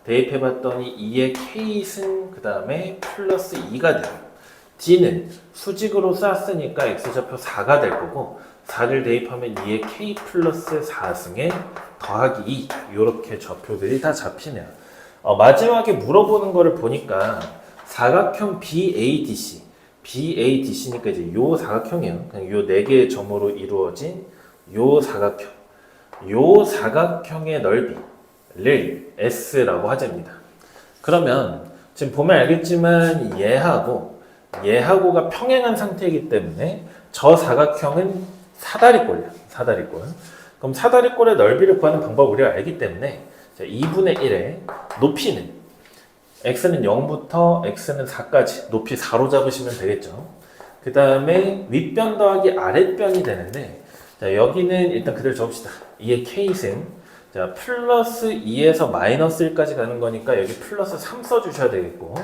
대입해봤더니 2의 k승 그 다음에 플러스 2가 돼요. D는 수직으로 쌌으니까 x좌표 4가 될 거고 4를 대입하면 2의 k 플러스 4승에 더하기 2 이렇게 좌표들이 다 잡히네요. 마지막에 물어보는 거를 보니까 사각형 BADC니까 이제 요 사각형이에요. 그냥 요 4개의 점으로 이루어진 요 사각형의 넓이를 S라고 하자입니다. 그러면 지금 보면 알겠지만 얘하고가 평행한 상태이기 때문에 저 사각형은 사다리꼴이야. 그럼 사다리꼴의 넓이를 구하는 방법을 우리가 알기 때문에 2분의 1의 높이는 x는 0부터 x는 4까지 높이 4로 잡으시면 되겠죠. 그 다음에 윗변 더하기 아랫변이 되는데 여기는 일단 그대로 적읍시다. 2의 k승 플러스 2에서 마이너스 1까지 가는 거니까 여기 플러스 3 써주셔야 되겠고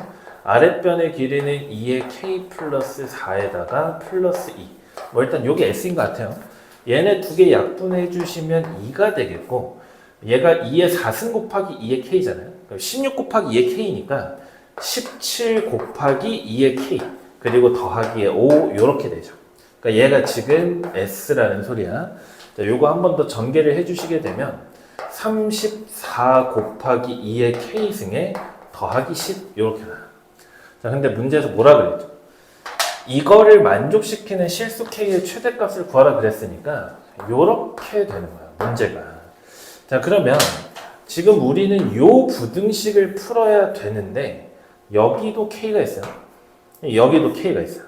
아랫변의 길이는 2의 k 플러스 4에다가 플러스 2 일단 요게 s인 것 같아요. 얘네 두 개 약분해 주시면 2가 되겠고 얘가 2의 4승 곱하기 2의 k잖아요. 16 곱하기 2의 k니까 17 곱하기 2의 k 그리고 더하기에 5 요렇게 되죠. 그러니까 얘가 지금 s라는 소리야. 자, 요거 한 번 더 전개를 해주시게 되면 34 곱하기 2의 k승에 더하기 10 요렇게 나와요. 자, 근데 문제에서 뭐라 그랬죠? 이거를 만족시키는 실수 k의 최대값을 구하라 그랬으니까 요렇게 되는 거야, 문제가. 자, 그러면 지금 우리는 요 부등식을 풀어야 되는데 여기도 k가 있어요. 여기도 K가 있어요.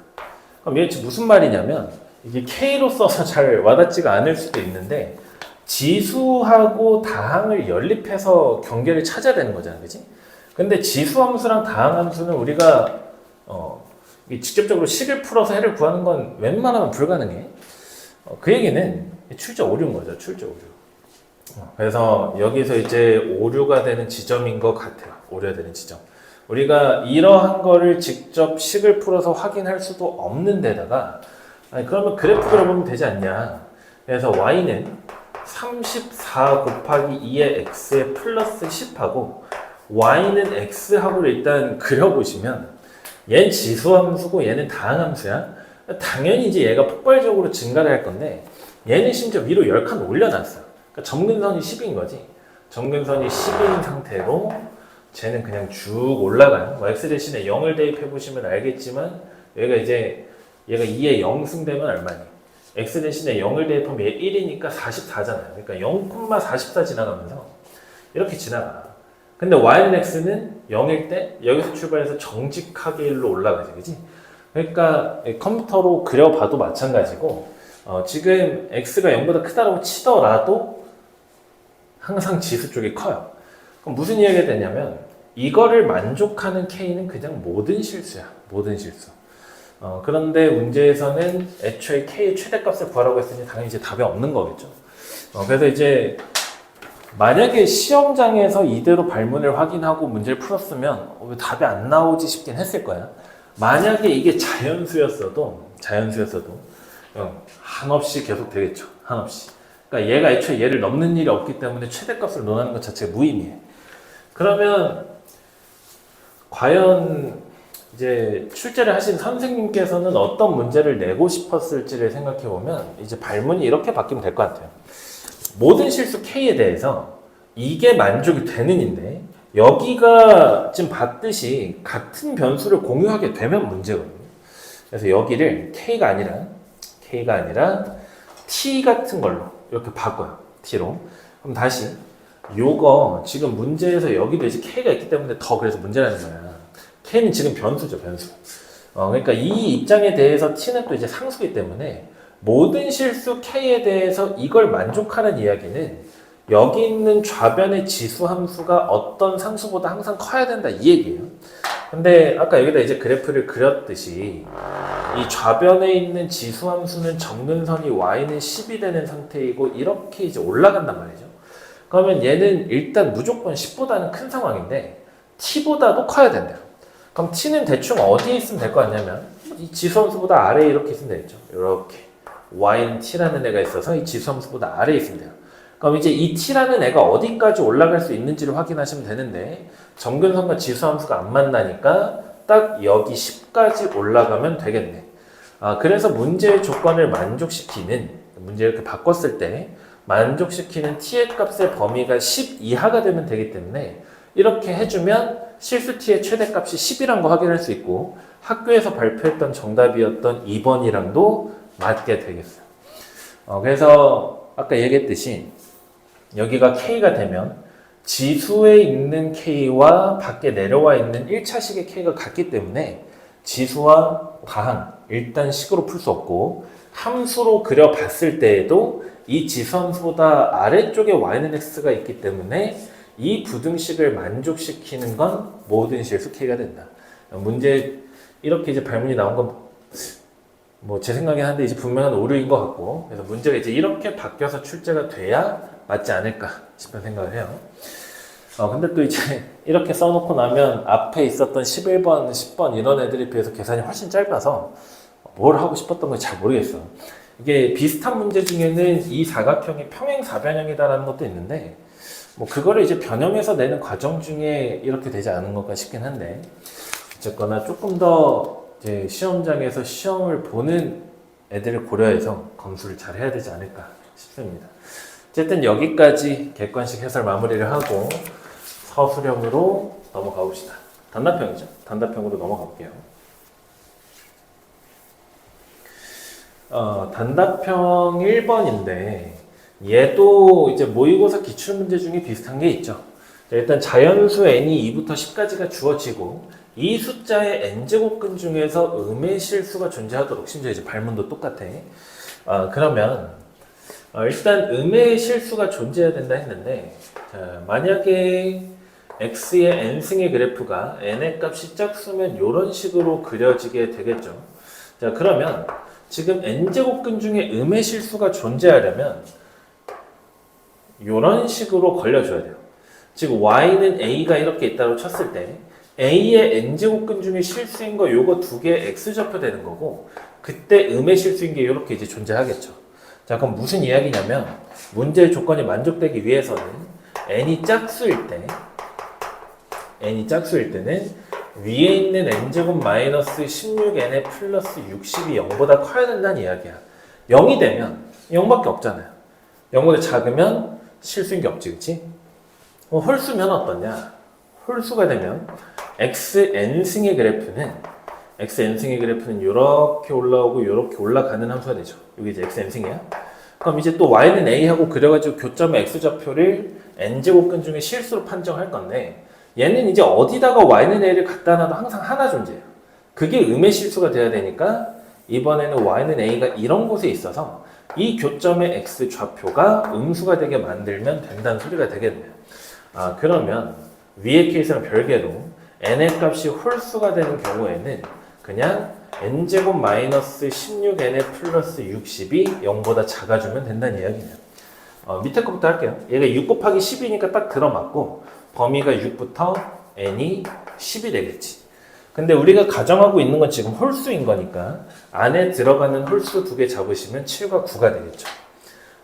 그럼 이게 무슨 말이냐면 이게 K로 써서 잘 와닿지가 않을 수도 있는데 지수하고 다항을 연립해서 경계를 찾아야 되는 거잖아, 그지? 근데 지수함수랑 다항함수는 우리가 직접적으로 식을 풀어서 해를 구하는 건 웬만하면 불가능해. 그 얘기는 출제 오류인 거죠, 출제 오류. 그래서 여기서 이제 오류가 되는 지점인 것 같아요. 오류가 되는 지점. 우리가 이러한 거를 직접 식을 풀어서 확인할 수도 없는 데다가 아니 그러면 그래프를 보면 되지 않냐. 그래서 y는 34 곱하기 2의 x에 플러스 10하고 y는 x하고를 일단 그려보시면 얘는 지수함수고 얘는 다항함수야. 당연히 이제 얘가 폭발적으로 증가를 할 건데 얘는 심지어 위로 10칸 올려놨어. 그러니까 점근선이 10인 거지. 점근선이 10인 상태로 쟤는 그냥 쭉 올라가요. 뭐 x 대신에 0을 대입해 보시면 알겠지만 얘가 이제 얘가 2에 0승되면 얼마니? x 대신에 0을 대입하면 얘 1이니까 44잖아요. 그러니까 0,44 지나가면서 이렇게 지나가. 근데 y는 x는 0일 때 여기서 출발해서 정직하게 1로 올라가지, 그지? 그러니까 컴퓨터로 그려봐도 마찬가지고 지금 x가 0보다 크다고 치더라도 항상 지수 쪽이 커요. 그럼 무슨 이야기가 되냐면 이거를 만족하는 k는 그냥 모든 실수야. 모든 실수. 그런데 문제에서는 애초에 k의 최대값을 구하라고 했으니 당연히 이제 답이 없는 거겠죠. 그래서 이제 만약에 시험장에서 이대로 발문을 확인하고 문제를 풀었으면 왜 답이 안 나오지 싶긴 했을 거야. 만약에 이게 자연수였어도 한없이 계속 되겠죠. 한없이. 그러니까 얘가 애초에 얘를 넘는 일이 없기 때문에 최대값을 논하는 것 자체가 무의미해. 그러면 과연 이제 출제를 하신 선생님께서는 어떤 문제를 내고 싶었을지를 생각해 보면 이제 발문이 이렇게 바뀌면 될 것 같아요. 모든 실수 K에 대해서 이게 만족이 되는인데 여기가 지금 봤듯이 같은 변수를 공유하게 되면 문제거든요. 그래서 여기를 K가 아니라 T 같은 걸로 이렇게 바꿔요. T로. 그럼 다시 요거 지금 문제에서 여기도 이제 K가 있기 때문에 더 그래서 문제라는 거야. K는 지금 변수죠, 변수. 그러니까 이 입장에 대해서 T는 또 이제 상수이기 때문에 모든 실수 K에 대해서 이걸 만족하는 이야기는 여기 있는 좌변의 지수 함수가 어떤 상수보다 항상 커야 된다 이 얘기예요. 근데 아까 여기다 이제 그래프를 그렸듯이 이 좌변에 있는 지수 함수는 점근선이 y는 10이 되는 상태이고 이렇게 이제 올라간단 말이죠. 그러면 얘는 일단 무조건 10보다는 큰 상황인데 t보다도 커야 된대요. 그럼 t는 대충 어디에 있으면 될 것 같냐면 이 지수 함수보다 아래에 이렇게 있으면 되겠죠. 이렇게 y는 t라는 애가 있어서 이 지수 함수보다 아래에 있으면 돼요. 그럼 이제 이 t라는 애가 어디까지 올라갈 수 있는지를 확인하시면 되는데 점근선과 지수함수가 안 만나니까 딱 여기 10까지 올라가면 되겠네. 그래서 문제의 조건을 만족시키는 문제를 이렇게 바꿨을 때 만족시키는 t의 값의 범위가 10 이하가 되면 되기 때문에 이렇게 해주면 실수 t의 최대값이 10이란 거 확인할 수 있고 학교에서 발표했던 정답이었던 2번이랑도 맞게 되겠어요. 그래서 아까 얘기했듯이 여기가 K가 되면 지수에 있는 K와 밖에 내려와 있는 1차식의 K가 같기 때문에 지수와 다항 일단 식으로 풀 수 없고 함수로 그려봤을 때에도 이 지수함수보다 아래쪽에 y는 x가 있기 때문에 이 부등식을 만족시키는 건 모든 실수 K가 된다. 문제 이렇게 이제 발문이 나온 건 뭐 제 생각엔 한데 이제 분명한 오류인 것 같고 그래서 문제가 이제 이렇게 바뀌어서 출제가 돼야 맞지 않을까 싶은 생각을 해요. 근데 또 이제 이렇게 써놓고 나면 앞에 있었던 11번, 10번 이런 애들에 비해서 계산이 훨씬 짧아서 뭘 하고 싶었던 건지 잘 모르겠어. 이게 비슷한 문제 중에는 이 사각형이 평행사변형이다라는 것도 있는데 뭐 그거를 이제 변형해서 내는 과정 중에 이렇게 되지 않은 것까 싶긴 한데 어쨌거나 조금 더 이제 시험장에서 시험을 보는 애들을 고려해서 검수를 잘 해야 되지 않을까 싶습니다. 어쨌든 여기까지 객관식 해설 마무리를 하고 서술형으로 넘어가 봅시다. 단답형이죠. 단답형으로 넘어가 볼게요. 단답형 1번인데 얘도 이제 모의고사 기출문제 중에 비슷한 게 있죠. 일단 자연수 n이 2부터 10까지가 주어지고 이 숫자의 n제곱근 중에서 음의 실수가 존재하도록, 심지어 이제 발문도 똑같아. 그러면 일단 음의 실수가 존재해야 된다 했는데, 자, 만약에 x의 n승의 그래프가 n의 값이 짝수면 이런 식으로 그려지게 되겠죠. 자, 그러면 지금 n제곱근 중에 음의 실수가 존재하려면 이런 식으로 걸려줘야 돼요. 즉 y는 a가 이렇게 있다고 쳤을 때 a의 n제곱근 중에 실수인 거 요거 두 개 x좌표 되는 거고, 그때 음의 실수인 게 이렇게 이제 존재하겠죠. 자, 그럼 무슨 이야기냐면 문제의 조건이 만족되기 위해서는 n이 짝수일 때는 위에 있는 n제곱 마이너스 16n의 플러스 60이 0보다 커야 된다는 이야기야. 0이 되면 0밖에 없잖아요. 0보다 작으면 실수인 게 없지, 그치? 홀수면 어떠냐? 홀수가 되면 xn승의 그래프는 이렇게 올라오고 이렇게 올라가는 함수가 되죠. 이게 이제 xn승이야. 그럼 이제 또 y는 a하고 그려가지고 교점의 x좌표를 n제곱근 중에 실수로 판정할 건데, 얘는 이제 어디다가 y는 a를 갖다 놔도 항상 하나 존재해요. 그게 음의 실수가 돼야 되니까 이번에는 y는 a가 이런 곳에 있어서 이 교점의 x좌표가 음수가 되게 만들면 된다는 소리가 되겠네요. 그러면 위의 케이스랑 별개로 n의 값이 홀수가 되는 경우에는 그냥 n제곱 마이너스 16n의 플러스 60이 0보다 작아주면 된다는 이야기네요. 밑에 거부터 할게요. 얘가 6 곱하기 10이니까 딱 들어맞고 범위가 6부터 n이 10이 되겠지. 근데 우리가 가정하고 있는 건 지금 홀수인 거니까 안에 들어가는 홀수 두 개 잡으시면 7과 9가 되겠죠.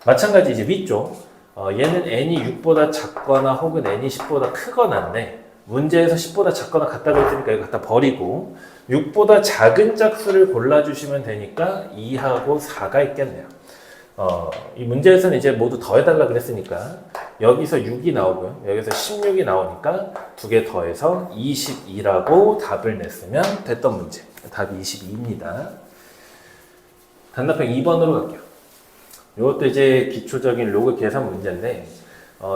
마찬가지 이제 위쪽 얘는 n이 6보다 작거나 혹은 n이 10보다 크거나인데, 문제에서 10보다 작거나 같다고 했으니까 이거 갖다 버리고 6보다 작은 짝수를 골라주시면 되니까 2하고 4가 있겠네요. 이 문제에서는 이제 모두 더해달라 그랬으니까 여기서 6이 나오고요. 여기서 16이 나오니까 두 개 더해서 22라고 답을 냈으면 됐던 문제. 답이 22입니다. 단답형 2번으로 갈게요. 이것도 이제 기초적인 로그 계산 문제인데,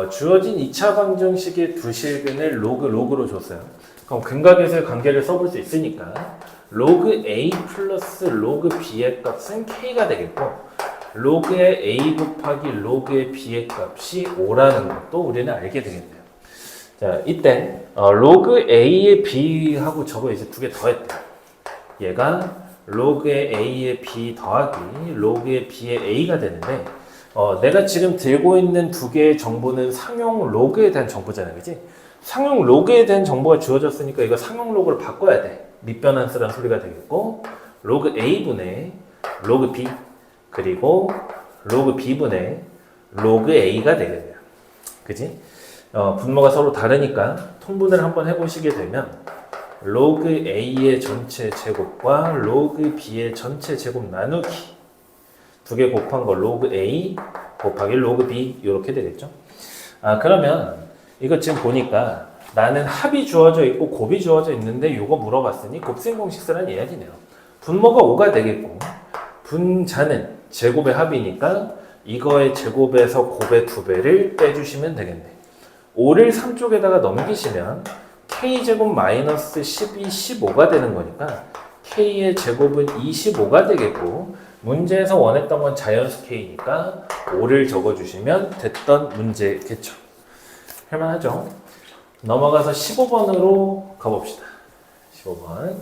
주어진 2차 방정식의 두 실근을 로그로 줬어요. 그럼 근각에서의 관계를 써볼 수 있으니까 로그 a 플러스 로그 b의 값은 k가 되겠고, 로그의 a 곱하기 로그의 b의 값이 5라는 것도 우리는 알게 되겠네요. 자, 이때 로그 a의 b하고 저거 이제 두 개 더했다. 얘가 로그의 a의 b 더하기 로그의 b의 a가 되는데, 내가 지금 들고 있는 두 개의 정보는 상용 로그에 대한 정보잖아요, 그치? 상용 로그에 대한 정보가 주어졌으니까 이거 상용 로그를 바꿔야 돼. 밑변환수라는 소리가 되겠고, 로그 a분의 로그 b 그리고 로그 b분의 로그 a가 되겠네요. 그치? 분모가 서로 다르니까 통분을 한번 해보시게 되면 로그 a의 전체 제곱과 로그 b의 전체 제곱 나누기 두 개 곱한 거 로그 a 곱하기 로그 b 이렇게 되겠죠. 그러면 이거 지금 보니까 나는 합이 주어져 있고 곱이 주어져 있는데 이거 물어봤으니 곱셈 공식 쓰라는 이야기네요. 분모가 5가 되겠고 분자는 제곱의 합이니까 이거의 제곱에서 곱의 2배를 빼주시면 되겠네. 5를 3쪽에다가 넘기시면 k제곱 마이너스 10이 15가 되는 거니까 k의 제곱은 25가 되겠고, 문제에서 원했던 건 자연수 k니까 5를 적어주시면 됐던 문제겠죠. 할만하죠? 넘어가서 15번으로 가봅시다. 15번.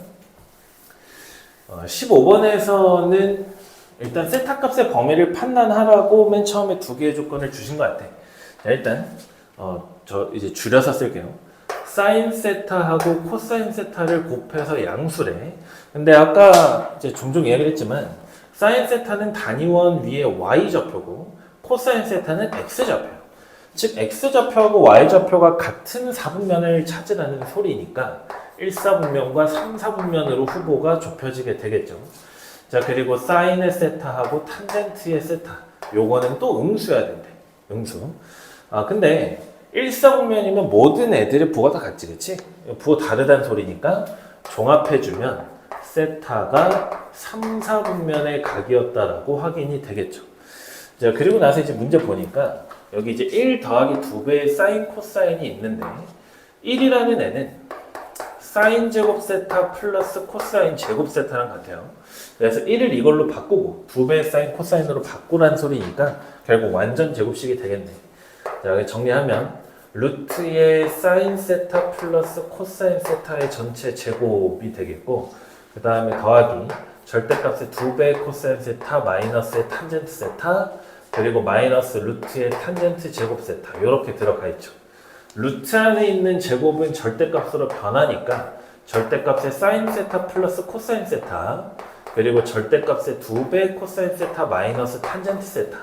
15번에서는 일단 세타 값의 범위를 판단하라고 맨 처음에 두 개의 조건을 주신 것 같아. 자, 일단 저 이제 줄여서 쓸게요. 사인 세타하고 코사인 세타를 곱해서 양수래. 근데 아까 이제 종종 이야기를 했지만 사인 세타는 단위원 위에 y 좌표고 코사인 세타는 x 좌표예요. 즉 x 좌표하고 y 좌표가 같은 사분면을 찾으라는 소리니까 1사분면과 3사분면으로 후보가 좁혀지게 되겠죠. 자, 그리고 사인의 세타하고 탄젠트의 세타, 요거는 또 음수여야 된대. 음수. 근데 1사분면이면 모든 애들의 부호가 다 같지, 그치? 부호 다르다는 소리니까 종합해주면 세타가 3사분면의 각이었다라고 확인이 되겠죠. 자, 그리고 나서 이제 문제 보니까 여기 이제 1 더하기 2배의 사인 코사인이 있는데 1이라는 애는 사인 제곱 세타 플러스 코사인 제곱 세타랑 같아요. 그래서 1을 이걸로 바꾸고 2배의 사인 코사인으로 바꾸라는 소리니까 결국 완전 제곱식이 되겠네. 자, 정리하면 루트의 사인 세타 플러스 코사인 세타의 전체 제곱이 되겠고, 그 다음에 더하기 절대값의 2배의 코사인 세타 마이너스의 탄젠트 세타 그리고 마이너스 루트의 탄젠트 제곱 세타 이렇게 들어가 있죠. 루트 안에 있는 제곱은 절대값으로 변하니까 절대값의 사인 세타 플러스 코사인 세타 그리고 절대값의 2배 코사인 세타 마이너스 탄젠트 세타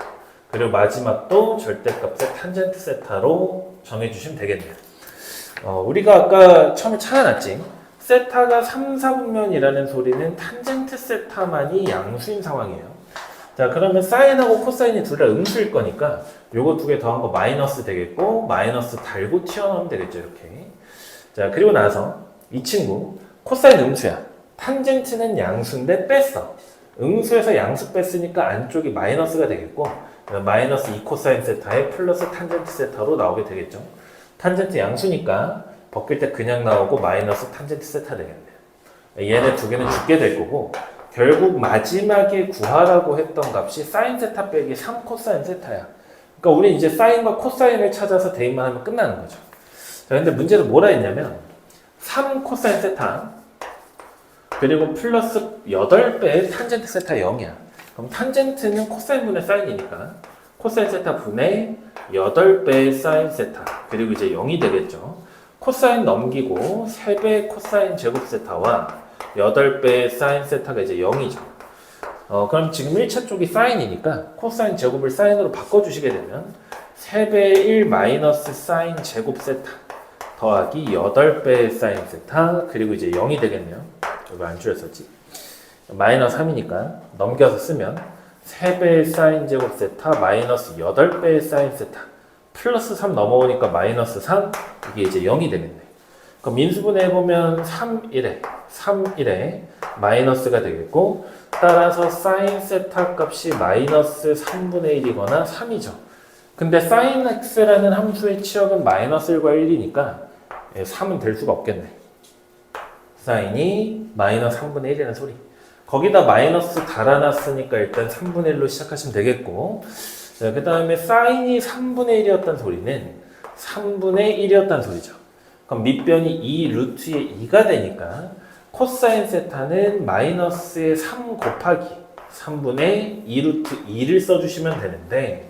그리고 마지막도 절대값의 탄젠트 세타로 정해주시면 되겠네요. 우리가 아까 처음에 찾아놨지. 세타가 3, 4분면이라는 소리는 탄젠트 세타만이 양수인 상황이에요. 자, 그러면 사인하고 코사인이 둘 다 음수일 거니까 요거 두 개 더한 거 마이너스 되겠고 마이너스 달고 튀어나오면 되겠죠. 이렇게. 자, 그리고 나서 이 친구 코사인 음수야. 탄젠트는 양수인데 뺐어. 음수에서 양수 뺐으니까 안쪽이 마이너스가 되겠고 마이너스 2 코사인 세타에 플러스 탄젠트 세타로 나오게 되겠죠. 탄젠트 양수니까 벗길 때 그냥 나오고 마이너스 탄젠트 세타 되겠네요. 얘네 두 개는 죽게 될 거고 결국 마지막에 구하라고 했던 값이 사인 세타 빼기 3 코사인 세타야. 그러니까 우리 이제 사인과 코사인을 찾아서 대입만 하면 끝나는 거죠. 자, 근데 문제도 뭐라 했냐면 3 코사인 세타 그리고 플러스 8배의 탄젠트 세타 0이야. 그럼 탄젠트는 코사인분의 사인이니까 코사인 세타 분의 8배의 사인 세타 그리고 이제 0이 되겠죠. 코사인 넘기고 3배의 코사인 제곱 세타와 8배의 사인 세타가 이제 0이죠. 그럼 지금 1차 쪽이 사인이니까 코사인 제곱을 사인으로 바꿔주시게 되면 3배의 1 마이너스 사인 제곱 세타 더하기 8배의 사인 세타 그리고 이제 0이 되겠네요. 여기 안 줄였었지. 마이너스 3이니까 넘겨서 쓰면 3배의 사인 제곱 세타 마이너스 8배의 사인 세타 플러스 3 넘어오니까 마이너스 3 이게 이제 0이 되겠네. 그럼 민수분해 해보면 3, 1에 마이너스가 되겠고 따라서 사인 세타 값이 마이너스 3분의 1이거나 3이죠. 근데 사인 x라는 함수의 치역은 마이너스 1과 1이니까 3은 될 수가 없겠네. 사인이 마이너스 3분의 1이라는 소리. 거기다 마이너스 달아놨으니까 일단 3분의 1로 시작하시면 되겠고 그 다음에 사인이 3분의 1이었단 소리는 3분의 1이었단 소리죠. 그럼 밑변이 2 루트의 2가 되니까 코사인 세타는 마이너스의 3 곱하기 3분의 2 루트 2를 써주시면 되는데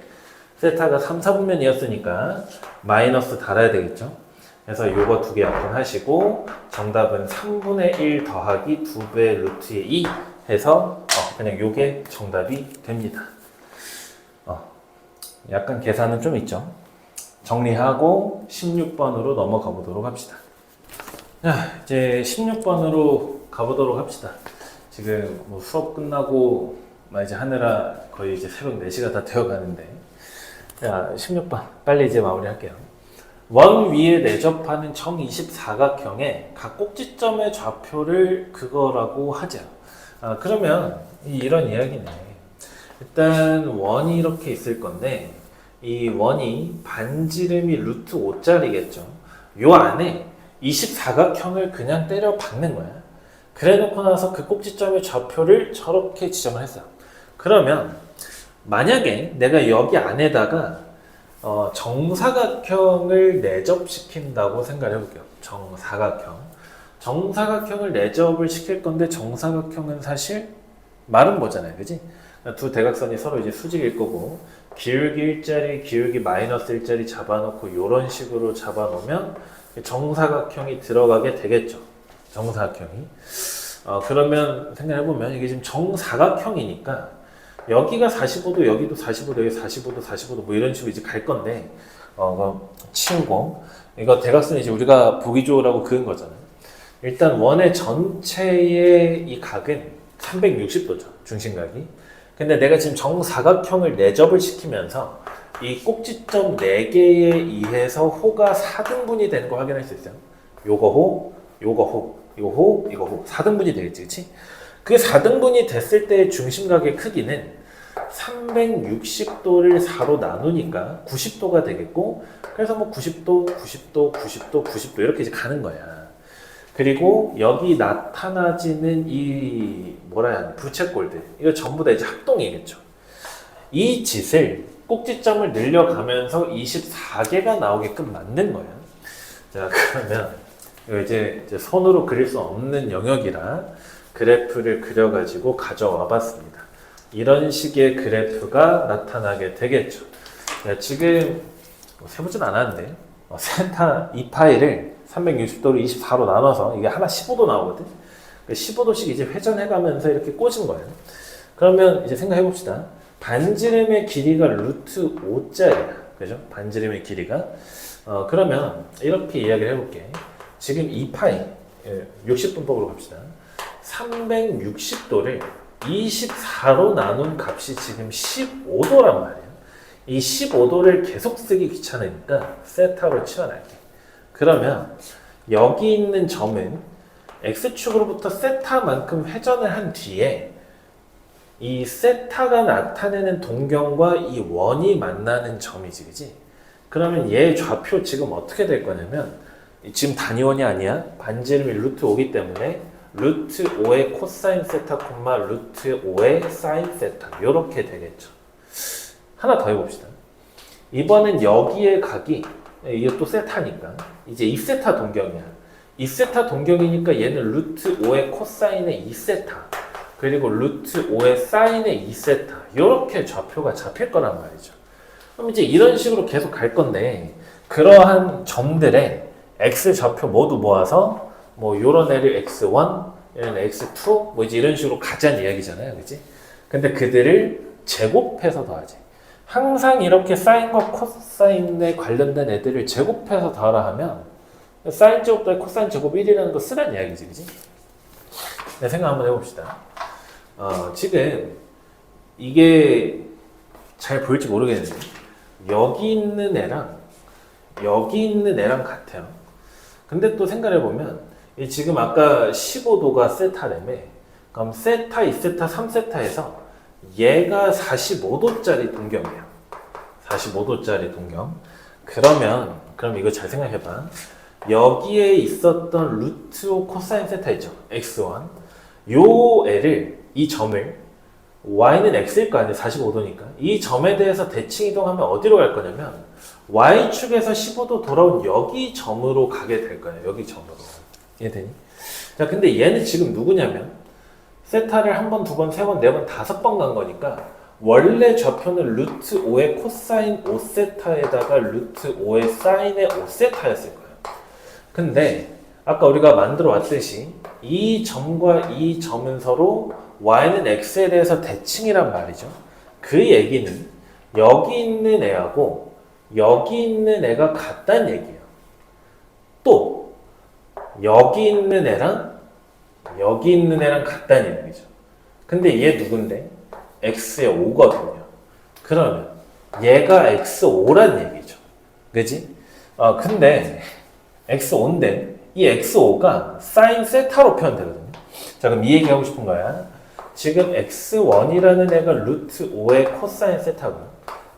세타가 3, 4분면이었으니까 마이너스 달아야 되겠죠. 그래서 요거 두 개 약분하시고 정답은 3분의 1 더하기 2배 루트의 2 해서 그냥 요게 정답이 됩니다. 약간 계산은 좀 있죠. 정리하고 16번으로 넘어가 보도록 합시다. 자, 이제 16번으로 가보도록 합시다. 지금 뭐 수업 끝나고 이제 하느라 거의 이제 새벽 4시가 다 되어 가는데. 자, 16번. 빨리 이제 마무리할게요. 원 위에 내접하는 정 24각형의 각 꼭지점의 좌표를 그거라고 하자. 그러면 이런 이야기네. 일단 원이 이렇게 있을 건데 이 원이 반지름이 루트 5짜리겠죠. 요 안에 24각형을 그냥 때려 박는 거야. 그래 놓고 나서 그 꼭지점의 좌표를 저렇게 지정을 했어. 그러면 만약에 내가 여기 안에다가 정사각형을 내접시킨다고 생각을 해볼게요. 정사각형을 내접을 시킬 건데 정사각형은 사실 말은 뭐잖아요. 그지? 두 대각선이 서로 이제 수직일 거고 기울기 1짜리, 기울기 마이너스 1짜리 잡아놓고 이런 식으로 잡아놓으면 정사각형이 들어가게 되겠죠. 정사각형이. 그러면 생각해보면 이게 지금 정사각형이니까 여기가 45도, 여기도 45도, 여기 45도, 45도 뭐 이런 식으로 이제 갈 건데 치우고 이거 대각선이 이제 우리가 보기 좋으라고 그은 거잖아요. 일단 원의 전체의 이 각은 360도죠. 중심각이. 근데 내가 지금 정사각형을 내접을 시키면서 이 꼭지점 4개에 의해서 호가 4등분이 되는 거 확인할 수 있어요. 요거 호, 요거 호, 이거 호, 이거 호. 4등분이 되겠지, 그치? 그 4등분이 됐을 때의 중심각의 크기는 360도를 4로 나누니까 90도가 되겠고, 그래서 뭐 90도, 90도, 90도, 90도 이렇게 이제 가는 거야. 그리고 여기 나타나지는 이 뭐라 해야 하나 부채꼴들 이거 전부 다 이제 합동이겠죠. 이 짓을 꼭지점을 늘려가면서 24개가 나오게끔 만든 거예요. 자, 그러면 이거 이제 손으로 그릴 수 없는 영역이라 그래프를 그려가지고 가져와 봤습니다. 이런 식의 그래프가 나타나게 되겠죠. 자, 지금 세보진 않았는데 세타 이 파일을 360도로 24로 나눠서 이게 하나 15도 나오거든. 15도씩 이제 회전해가면서 이렇게 꽂은 거예요. 그러면 이제 생각해 봅시다. 반지름의 길이가 루트 5짜리야. 그죠? 반지름의 길이가. 그러면 이렇게 이야기를 해볼게. 지금 이 파이, 60분법으로 갑시다. 360도를 24로 나눈 값이 지금 15도란 말이야. 이 15도를 계속 쓰기 귀찮으니까 세타로 치워낼게. 그러면 여기 있는 점은 x축으로부터 세타만큼 회전을 한 뒤에 이 세타가 나타내는 동경과 이 원이 만나는 점이지, 그지? 그러면 얘 좌표 지금 어떻게 될 거냐면 지금 단위원이 아니야. 반지름이 루트 5기 때문에 루트 5의 코사인 세타 콤마 루트 5의 사인 세타 이렇게 되겠죠. 하나 더 해봅시다. 이번엔 여기에 각이 이게 또 세타니까 이제 2세타 동경이야. 2세타 동경이니까 얘는 루트 5의 코사인의 2세타 그리고 루트 5의 사인의 2세타 이렇게 좌표가 잡힐 거란 말이죠. 그럼 이제 이런 식으로 계속 갈 건데 그러한 점들의 x 좌표 모두 모아서 뭐 요런 애를 x1, 얘는 x2 뭐 이제 이런 식으로 가자는 이야기잖아요. 그치? 근데 그들을 제곱해서 더하지. 항상 이렇게 사인과 코사인에 관련된 애들을 제곱해서 더하라 하면 사인 제곱 더하기 코사인 제곱 1이라는 거 쓰란 이야기지. 그치? 네, 생각 한번 해봅시다. 지금 이게 잘 보일지 모르겠는데 여기 있는 애랑 여기 있는 애랑 같아요. 근데 또 생각해보면 지금 아까 15도가 세타라며 그럼 세타, 2세타, 3세타에서 얘가 45도짜리 동경이에요. 45도짜리 동경. 그럼 이거 잘 생각해봐. 여기에 있었던 루트 5 코사인 세타 있죠. x1. 요 애를, 이 점을 y는 x일 거 아니에요. 45도니까. 이 점에 대해서 대칭 이동하면 어디로 갈 거냐면 y축에서 15도 돌아온 여기 점으로 가게 될 거예요. 여기 점으로. 이해되니? 자, 근데 얘는 지금 누구냐면 세타를 한 번, 두 번, 세 번, 네 번, 다섯 번 간 거니까 원래 좌표는 루트 5의 코사인 5세타에다가 루트 5의 사인의 5세타였을 거예요. 근데 아까 우리가 만들어 왔듯이 이 점과 이 점은 서로 y는 x에 대해서 대칭이란 말이죠. 그 얘기는 여기 있는 애하고 여기 있는 애가 같다는 얘기예요. 또 여기 있는 애랑 여기 있는 애랑 같다는 얘기죠. 근데 얘 누군데? x의 5거든요. 그러면 얘가 x5란 얘기죠. 그지? 근데 x5인데 이 x5가 사인 세타로 표현되거든요. 자, 그럼 이 얘기 하고 싶은 거야. 지금 x1이라는 애가 루트 5의 코사인 세타고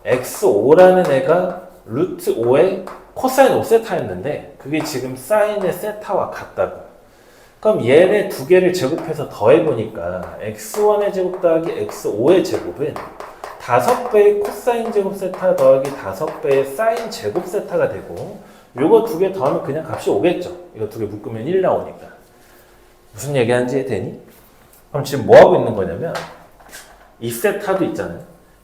x5라는 애가 루트 5의 코사인 5세타였는데 그게 지금 사인의 세타와 같다고. 그럼 얘네 두 개를 제곱해서 더해보니까 x1의 제곱 더하기 x5의 제곱은 5배의 코사인 제곱 세타 더하기 5배의 사인 제곱 세타가 되고 요거 두 개 더하면 그냥 값이 오겠죠. 이거 두 개 묶으면 1 나오니까. 무슨 얘기하는지 되니? 그럼 지금 뭐 하고 있는 거냐면 2세타도 있잖아요.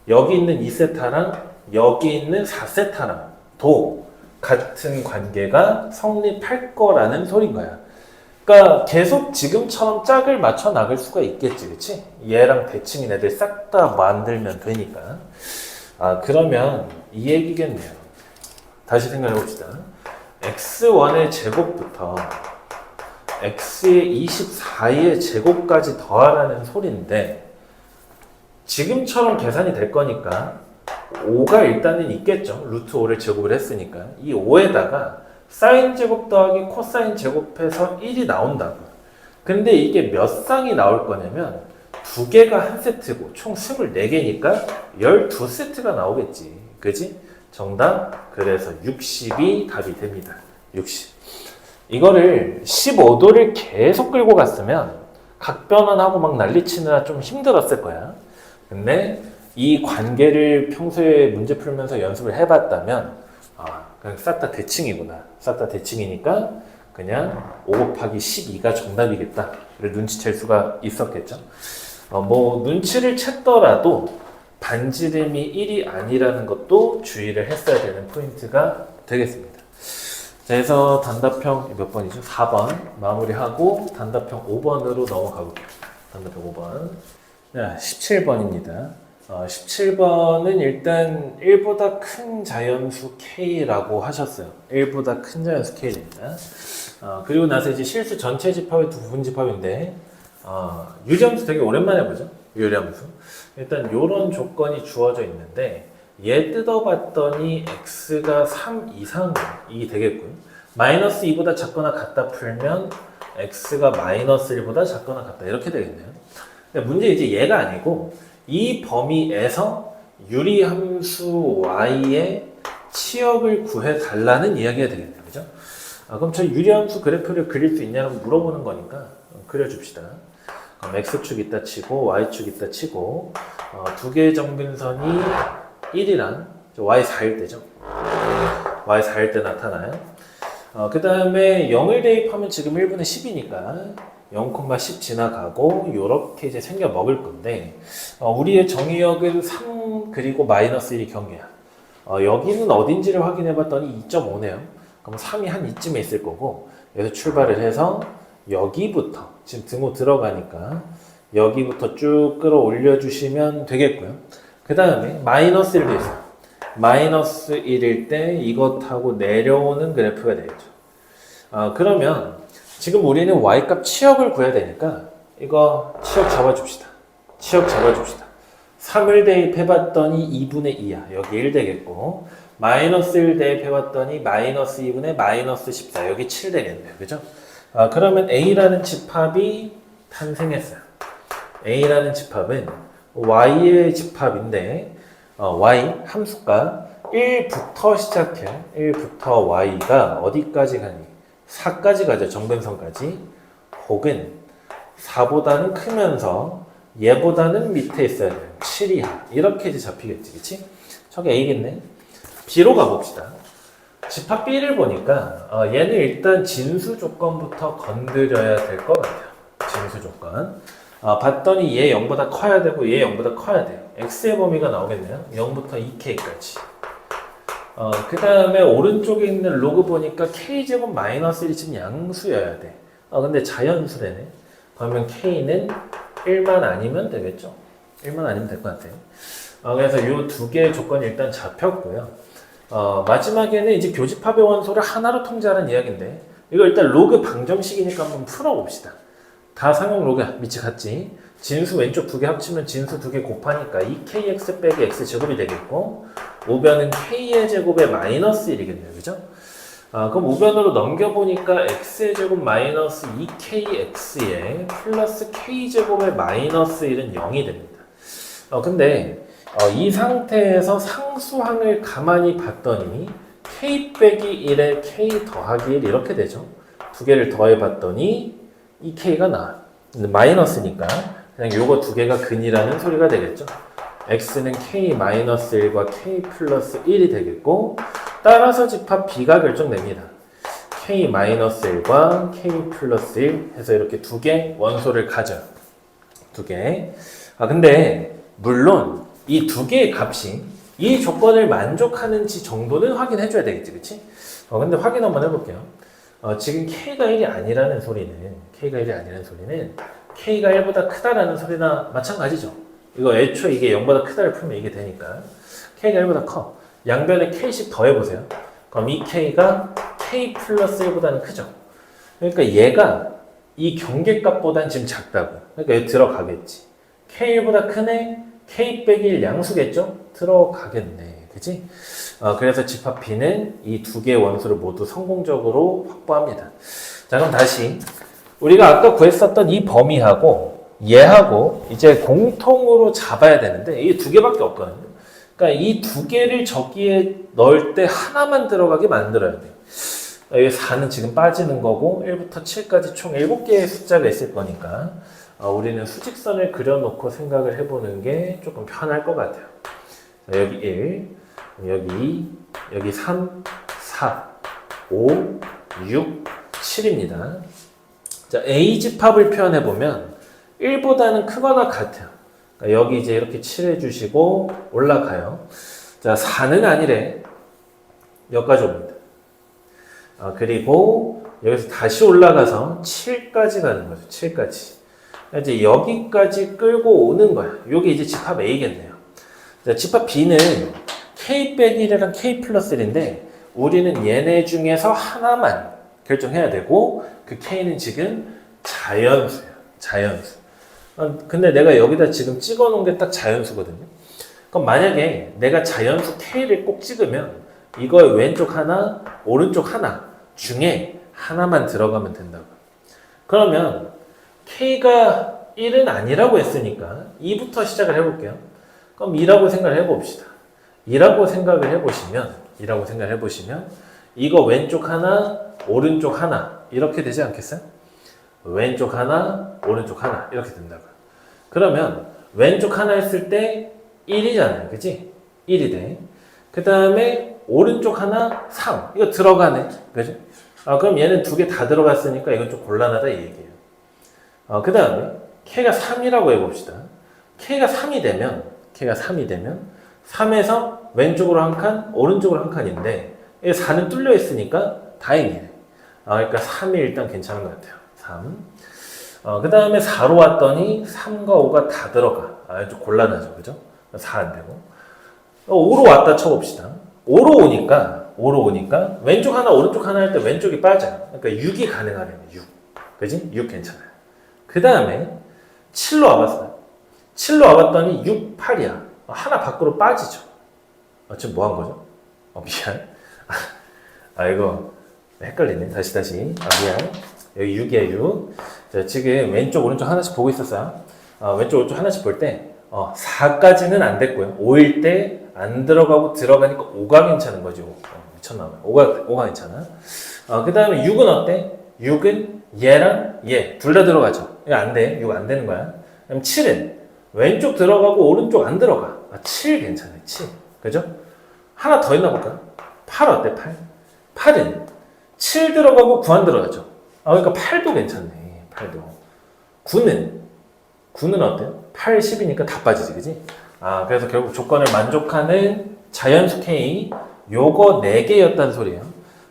여기 있는 2세타랑 여기 있는 4세타랑 도 같은 관계가 성립할 거라는 소린 거야. 그러니까 계속 지금처럼 짝을 맞춰 나갈 수가 있겠지, 그치? 얘랑 대칭인 애들 싹 다 만들면 되니까. 그러면 이 얘기겠네요. 다시 생각해 봅시다. x1의 제곱부터 x의 24의 제곱까지 더하라는 소리인데 지금처럼 계산이 될 거니까 5가 일단은 있겠죠. 루트 5를 제곱을 했으니까 이 5에다가 사인 제곱 더하기 코사인 제곱해서 1이 나온다고. 근데 이게 몇 쌍이 나올 거냐면 두 개가 한 세트고 총 24개니까 12세트가 나오겠지. 그지? 정답. 그래서 60이 답이 됩니다. 60. 이거를 15도를 계속 끌고 갔으면 각변환하고 막 난리치느라 좀 힘들었을 거야. 근데 이 관계를 평소에 문제 풀면서 연습을 해봤다면 그냥 싹 다 대칭이구나. 싹 다 대칭이니까 그냥 5 곱하기 12가 정답이겠다. 를 눈치챌 수가 있었겠죠. 뭐 눈치를 챘더라도 반지름이 1이 아니라는 것도 주의를 했어야 되는 포인트가 되겠습니다. 자, 그래서 단답형 몇 번이죠? 4번 마무리하고 단답형 5번으로 넘어가 볼게요. 단답형 5번. 자, 17번입니다. 17번은 일단 1보다 큰 자연수 K라고 하셨어요. 1보다 큰 자연수 K입니다. 그리고 나서 이제 실수 전체 집합의 두 부분 집합인데, 유리함수 되게 오랜만에 보죠? 유리함수. 일단 이런 조건이 주어져 있는데, 얘 뜯어봤더니 x가 3 이상이 되겠고요. 마이너스 2보다 작거나 같다 풀면 x가 마이너스 1보다 작거나 같다 이렇게 되겠네요. 근데 문제 이제 얘가 아니고 이 범위에서 유리함수 y의 치역을 구해달라는 이야기가 되겠네요. 그죠? 그럼 저 유리함수 그래프를 그릴 수 있냐고 물어보는 거니까 그려줍시다. 그럼 x축 있다 치고 y축 있다 치고 두 개의 정근선이 1이랑 y 4일 때죠. y 4일 때 나타나요. 그 다음에 0을 대입하면 지금 1분의 10이니까 0,10 지나가고 요렇게 이제 생겨 먹을 건데 우리의 정의역은 3 그리고 마이너스 1이 경계야. 여기는 어딘지를 확인해 봤더니 2.5네요. 그럼 3이 한 이쯤에 있을 거고 여기서 출발을 해서 여기부터 지금 등호 들어가니까 여기부터 쭉 끌어올려 주시면 되겠고요. 그 다음에 마이너스 1도 있어요. 마이너스 1일 때 이것하고 내려오는 그래프가 되겠죠. 그러면 지금 우리는 y값 치역을 구해야 되니까 이거 치역 잡아줍시다. 치역 잡아줍시다. 3을 대입해봤더니 2분의 2야. 여기 1 되겠고 마이너스 1 대입해봤더니 마이너스 2분의 마이너스 14. 여기 7 되겠네요. 그죠? 그러면 A라는 집합이 탄생했어요. A라는 집합은 y의 집합인데 y 함수가 1부터 시작해. 1부터 y가 어디까지 가니? 4까지 가죠. 정근선까지. 혹은 4보다는 크면서 얘보다는 밑에 있어야 돼요. 7 이하. 이렇게 이제 잡히겠지. 그치? 저게 A겠네. B로 가봅시다. 집합 B를 보니까 얘는 일단 진수 조건부터 건드려야 될 것 같아요. 진수 조건. 봤더니 얘 0보다 커야 되고 얘 0보다 커야 돼요. x의 범위가 나오겠네요. 0부터 2k까지. 그 다음에 오른쪽에 있는 로그 보니까 k제곱 마이너스 1이 지금 양수여야 돼. 근데 자연수래네. 그러면 k는 1만 아니면 되겠죠. 1만 아니면 될 것 같아요. 그래서 이 두 개의 조건이 일단 잡혔고요. 마지막에는 이제 교집합의 원소를 하나로 통제하는 이야기인데 이거 일단 로그 방정식이니까 한번 풀어봅시다. 다 상용 로그 밑이 같지. 진수 왼쪽 두 개 합치면 진수 두 개 곱하니까 2kx 빼기 x제곱이 되겠고 우변은 k의 제곱에 마이너스 1이겠네요. 그죠? 그럼 우변으로 넘겨보니까 x의 제곱 마이너스 2kx에 플러스 k제곱의 마이너스 1은 0이 됩니다. 근데 이 상태에서 상수항을 가만히 봤더니 k 빼기 1에 k 더하기 1 이렇게 되죠. 두 개를 더해봤더니 이 k가 나와요. 마이너스니까 그냥 요거 두 개가 근이라는 소리가 되겠죠. x는 k-1과 k 플러스 1이 되겠고 따라서 집합 b가 결정됩니다. k-1과 k 플러스 1 해서 이렇게 두 개 원소를 가져요. 두 개. 근데 물론 이 두 개의 값이 이 조건을 만족하는지 정도는 확인해 줘야 되겠지. 그치? 근데 확인 한번 해볼게요. 지금 k가 1이 아니라는 소리는 k가 1보다 크다라는 소리나 마찬가지죠. 이거 애초에 이게 0보다 크다를 풀면 이게 되니까 k가 1보다 커. 양변에 k씩 더해보세요. 그럼 이 k가 k 플러스 1보다는 크죠. 그러니까 얘가 이 경계값보다는 지금 작다고. 그러니까 얘 들어가겠지. k1보다 크네? k 빼기 1 양수겠죠? 들어가겠네. 그치? 그래서 집합 B는 이 두 개의 원소를 모두 성공적으로 확보합니다. 자, 그럼 다시 우리가 아까 구했었던 이 범위하고 얘하고 이제 공통으로 잡아야 되는데 이게 두 개밖에 없거든요. 그러니까 이 두 개를 저기에 넣을 때 하나만 들어가게 만들어야 돼요. 여기 4는 지금 빠지는 거고 1부터 7까지 총 7개의 숫자가 있을 거니까 우리는 수직선을 그려놓고 생각을 해보는 게 조금 편할 것 같아요. 자, 여기 1, 여기 2, 여기 3, 4, 5, 6, 7입니다. 자, A 집합을 표현해보면 1보다는 크거나 같아요. 그러니까 여기 이제 이렇게 칠해주시고 올라가요. 자, 4는 아니래. 여기까지 옵니다. 그리고 여기서 다시 올라가서 7까지 가는 거죠. 7까지. 이제 여기까지 끌고 오는 거야. 요게 이제 집합 A겠네요. 자, 집합 B는 K 빼기 1이랑 K 플러스 1인데 우리는 얘네 중에서 하나만 결정해야 되고 그 K는 지금 자연수예요. 자연수. 근데 내가 여기다 지금 찍어 놓은 게 딱 자연수거든요. 그럼 만약에 내가 자연수 K를 꼭 찍으면 이거 왼쪽 하나, 오른쪽 하나 중에 하나만 들어가면 된다고. 그러면 K가 1은 아니라고 했으니까 2부터 시작을 해볼게요. 그럼 2라고 생각을 해봅시다. 2라고 생각을 해보시면 이거 왼쪽 하나, 오른쪽 하나 이렇게 되지 않겠어요? 왼쪽 하나, 오른쪽 하나 이렇게 된다고요. 그러면 왼쪽 하나 했을 때 1이잖아요. 그치? 1이 돼. 그 다음에 오른쪽 하나, 3. 이거 들어가네. 그죠? 그럼 얘는 두 개 다 들어갔으니까 이건 좀 곤란하다 이 얘기예요. 그 다음에 K가 3이라고 해봅시다. K가 3이 되면 3에서 왼쪽으로 한 칸, 오른쪽으로 한 칸인데 4는 뚫려 있으니까 다행이네. 그러니까 3이 일단 괜찮은 것 같아요. 3. 그 다음에 4로 왔더니 3과 5가 다 들어가. 좀 곤란하죠. 그죠? 4 안 되고. 5로 왔다 쳐봅시다. 5로 오니까 왼쪽 하나, 오른쪽 하나 할 때 왼쪽이 빠져요. 그러니까 6이 가능하네요. 6. 그지? 6 괜찮아요. 그 다음에 7로 와봤어요. 7로 와봤더니 6, 8이야. 하나 밖으로 빠지죠. 지금 뭐 한 거죠? 미안. 이거 헷갈리네. 다시. 미안. 여기 6이야, 6. 자, 지금 왼쪽, 오른쪽 하나씩 보고 있었어요. 왼쪽, 오른쪽 하나씩 볼 때, 4까지는 안 됐고요. 5일 때 안 들어가고 들어가니까 5가 괜찮은 거지. 미쳤나봐요. 5가 괜찮아. 그 다음에 6은 어때? 6은 얘랑 얘, 둘 다 들어가죠. 이거 안 돼. 6 안 되는 거야. 그럼 7은 왼쪽 들어가고 오른쪽 안 들어가. 7 괜찮아요. 7. 그죠? 하나 더 있나 볼까요? 8 어때? 8? 8은 7 들어가고 9 안 들어가죠. 그러니까 8도 괜찮네. 8도. 9는 어때요? 8, 10이니까 다 빠지지, 그지? 그래서 결국 조건을 만족하는 자연수 K, 요거 4개였단 소리예요.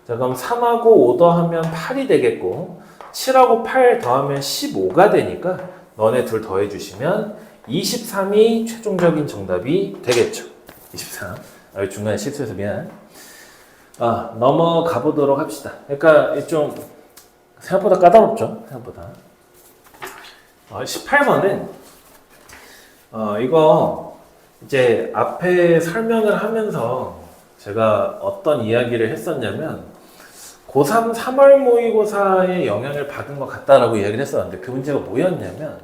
자, 그럼 3하고 5 더하면 8이 되겠고, 7하고 8 더하면 15가 되니까, 너네 둘 더해주시면 23이 최종적인 정답이 되겠죠. 23. 여기 중간에 실수해서 미안. 넘어가 보도록 합시다. 그러니까 좀 생각보다 까다롭죠. 생각보다. 18번은 이거 이제 앞에 설명을 하면서 제가 어떤 이야기를 했었냐면 고3 3월 모의고사에 영향을 받은 것 같다라고 이야기를 했었는데 그 문제가 뭐였냐면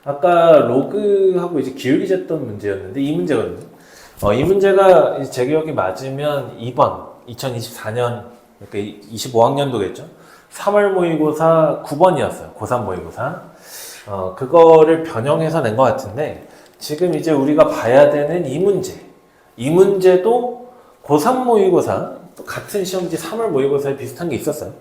아까 로그하고 이제 기울기 쟀던 문제였는데 이 문제거든요. 이 문제가 제 기억이 맞으면 2번 2024년 그러니까 25학년도겠죠. 3월 모의고사 9번이었어요. 고3 모의고사. 그거를 변형해서 낸 것 같은데 지금 이제 우리가 봐야 되는 이 문제도 고3 모의고사 또 같은 시험지 3월 모의고사에 비슷한 게 있었어요.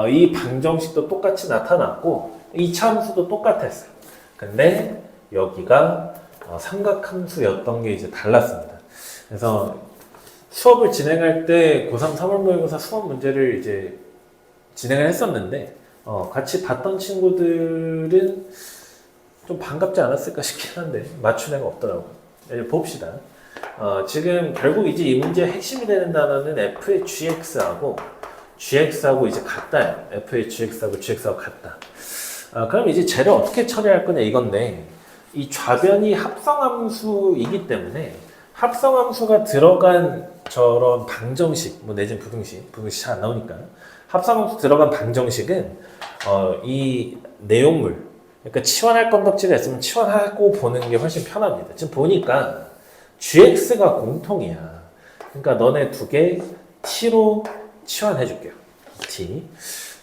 이 방정식도 똑같이 나타났고 이 함수도 똑같았어요. 근데 여기가 삼각함수였던 게 이제 달랐습니다. 그래서 수업을 진행할 때 고3 3월 모의고사 수업 문제를 이제 진행을 했었는데 같이 봤던 친구들은 좀 반갑지 않았을까 싶긴 한데 맞춘 애가 없더라고요. 이제 봅시다. 지금 결국 이제 이 문제의 핵심이 되는 단어는 f의 gx하고 이제 같다요. f의 gx하고 같다. 그럼 이제 쟤를 어떻게 처리할 거냐 이건데 이 좌변이 합성함수이기 때문에 합성함수가 들어간 저런 방정식, 뭐 내지는 부등식 잘 안 나오니까 합성함수 들어간 방정식은 이 내용물, 그러니까 치환할 건덕지가 있으면 치환하고 보는 게 훨씬 편합니다. 지금 보니까 gx가 공통이야. 그러니까 너네 두 개 t로 치환해 줄게요. t.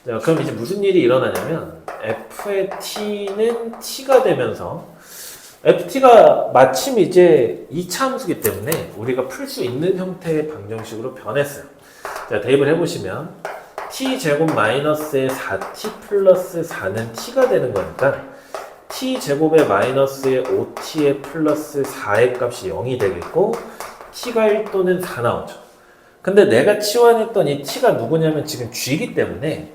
자, 그럼 이제 무슨 일이 일어나냐면 f의 t는 t가 되면서 ft가 마침 이제 2차 함수기 때문에 우리가 풀 수 있는 형태의 방정식으로 변했어요. 자, 대입을 해보시면 t제곱 마이너스의 4t 플러스 4는 t가 되는 거니까 t제곱의 마이너스의 5t의 플러스 4의 값이 0이 되겠고 t가 1 또는 4 나오죠. 근데 내가 치환했던 이 t가 누구냐면 지금 g이기 때문에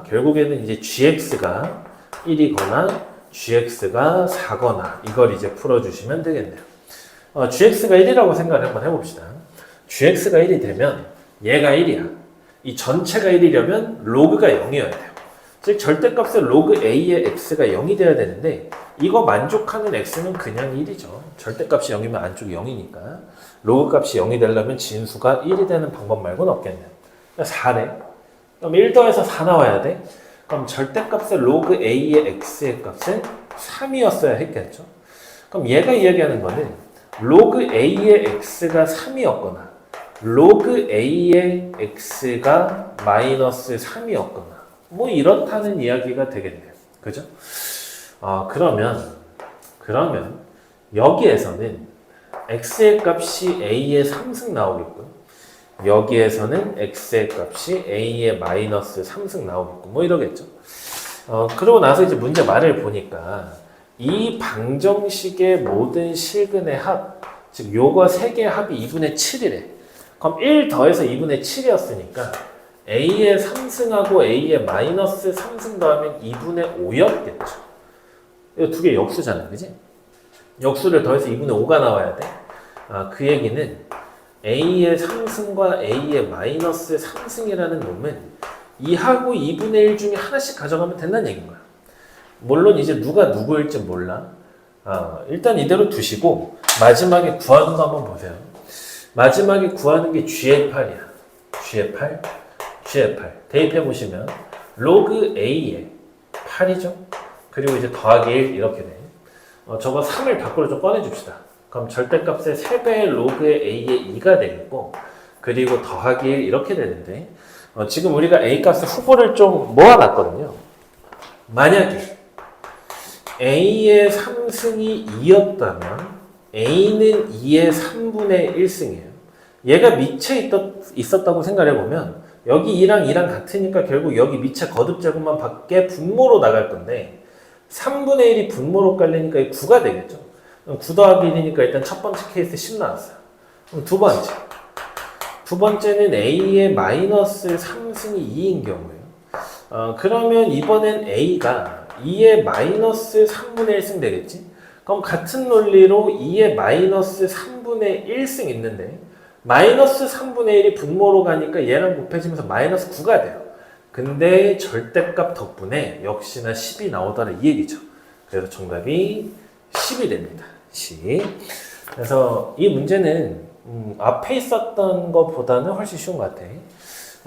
결국에는 이제 gx가 1이거나 gx가 4거나 이걸 이제 풀어주시면 되겠네요. gx가 1이라고 생각을 한번 해봅시다. gx가 1이 되면 얘가 1이야. 이 전체가 1이려면 로그가 0이어야 돼요. 즉 절대값의 로그 a의 x가 0이 돼야 되는데 이거 만족하는 x는 그냥 1이죠. 절대값이 0이면 안쪽이 0이니까 로그 값이 0이 되려면 진수가 1이 되는 방법 말고는 없겠네요. 4래. 그럼 1 더해서 4 나와야 돼. 그럼 절대값의 로그 a의 x의 값은 3이었어야 했겠죠. 그럼 얘가 이야기하는 거는 로그 a의 x가 3이었거나 로그 a의 x가 마이너스 3이었거나 뭐 이렇다는 이야기가 되겠네요. 그죠? 그러면 여기에서는 x의 값이 a의 3승 나오겠고요. 여기에서는 x의 값이 a의 마이너스 3승 나오겠고 뭐 이러겠죠. 그러고 나서 이제 문제 말을 보니까 이 방정식의 모든 실근의 합, 즉 요거 세 개의 합이 2분의 7이래. 그럼 1 더해서 2분의 7이었으니까 a의 3승하고 a의 마이너스 3승 더하면 2분의 5였겠죠. 이거 두 개 역수잖아요. 그지? 역수를 더해서 2분의 5가 나와야 돼. 그 얘기는 a의 3승과 a의 마이너스 3승이라는 놈은 2하고 2분의 1 중에 하나씩 가져가면 된다는 얘기인 거야. 물론 이제 누가 누구일지 몰라. 일단 이대로 두시고 마지막에 구하는 거 한번 보세요. 마지막에 구하는 게 g의 8이야. g의 8. 대입해 보시면 로그 a의 8이죠. 그리고 이제 더하기 1 이렇게 돼. 저거 3을 밖으로 좀 꺼내줍시다. 그럼 절대값의 3배의 로그의 a의 2가 되겠고 그리고 더하기 1 이렇게 되는데 지금 우리가 a 값의 후보를 좀 모아놨거든요. 만약에 a의 3승이 2였다면 a는 2의 3분의 1승이에요. 얘가 밑에 있었다고 생각해보면 여기 2랑 2랑 같으니까 결국 여기 밑에 거듭제곱만 밖에 분모로 나갈 건데 3분의 1이 분모로 깔리니까 9가 되겠죠. 9 더하기 1이니까 일단 첫 번째 케이스 10 나왔어요. 그럼 두 번째는 a의 마이너스 3승이 2인 경우예요. 그러면 이번엔 a가 2의 마이너스 3분의 1승 되겠지? 그럼 같은 논리로 2의 마이너스 3분의 1승 있는데 마이너스 3분의 1이 분모로 가니까 얘랑 곱해지면서 마이너스 9가 돼요. 근데 절대값 덕분에 역시나 10이 나오더라 이 얘기죠. 그래서 정답이 10이 됩니다. 10. 그래서 이 문제는 앞에 있었던 것보다는 훨씬 쉬운 것 같아.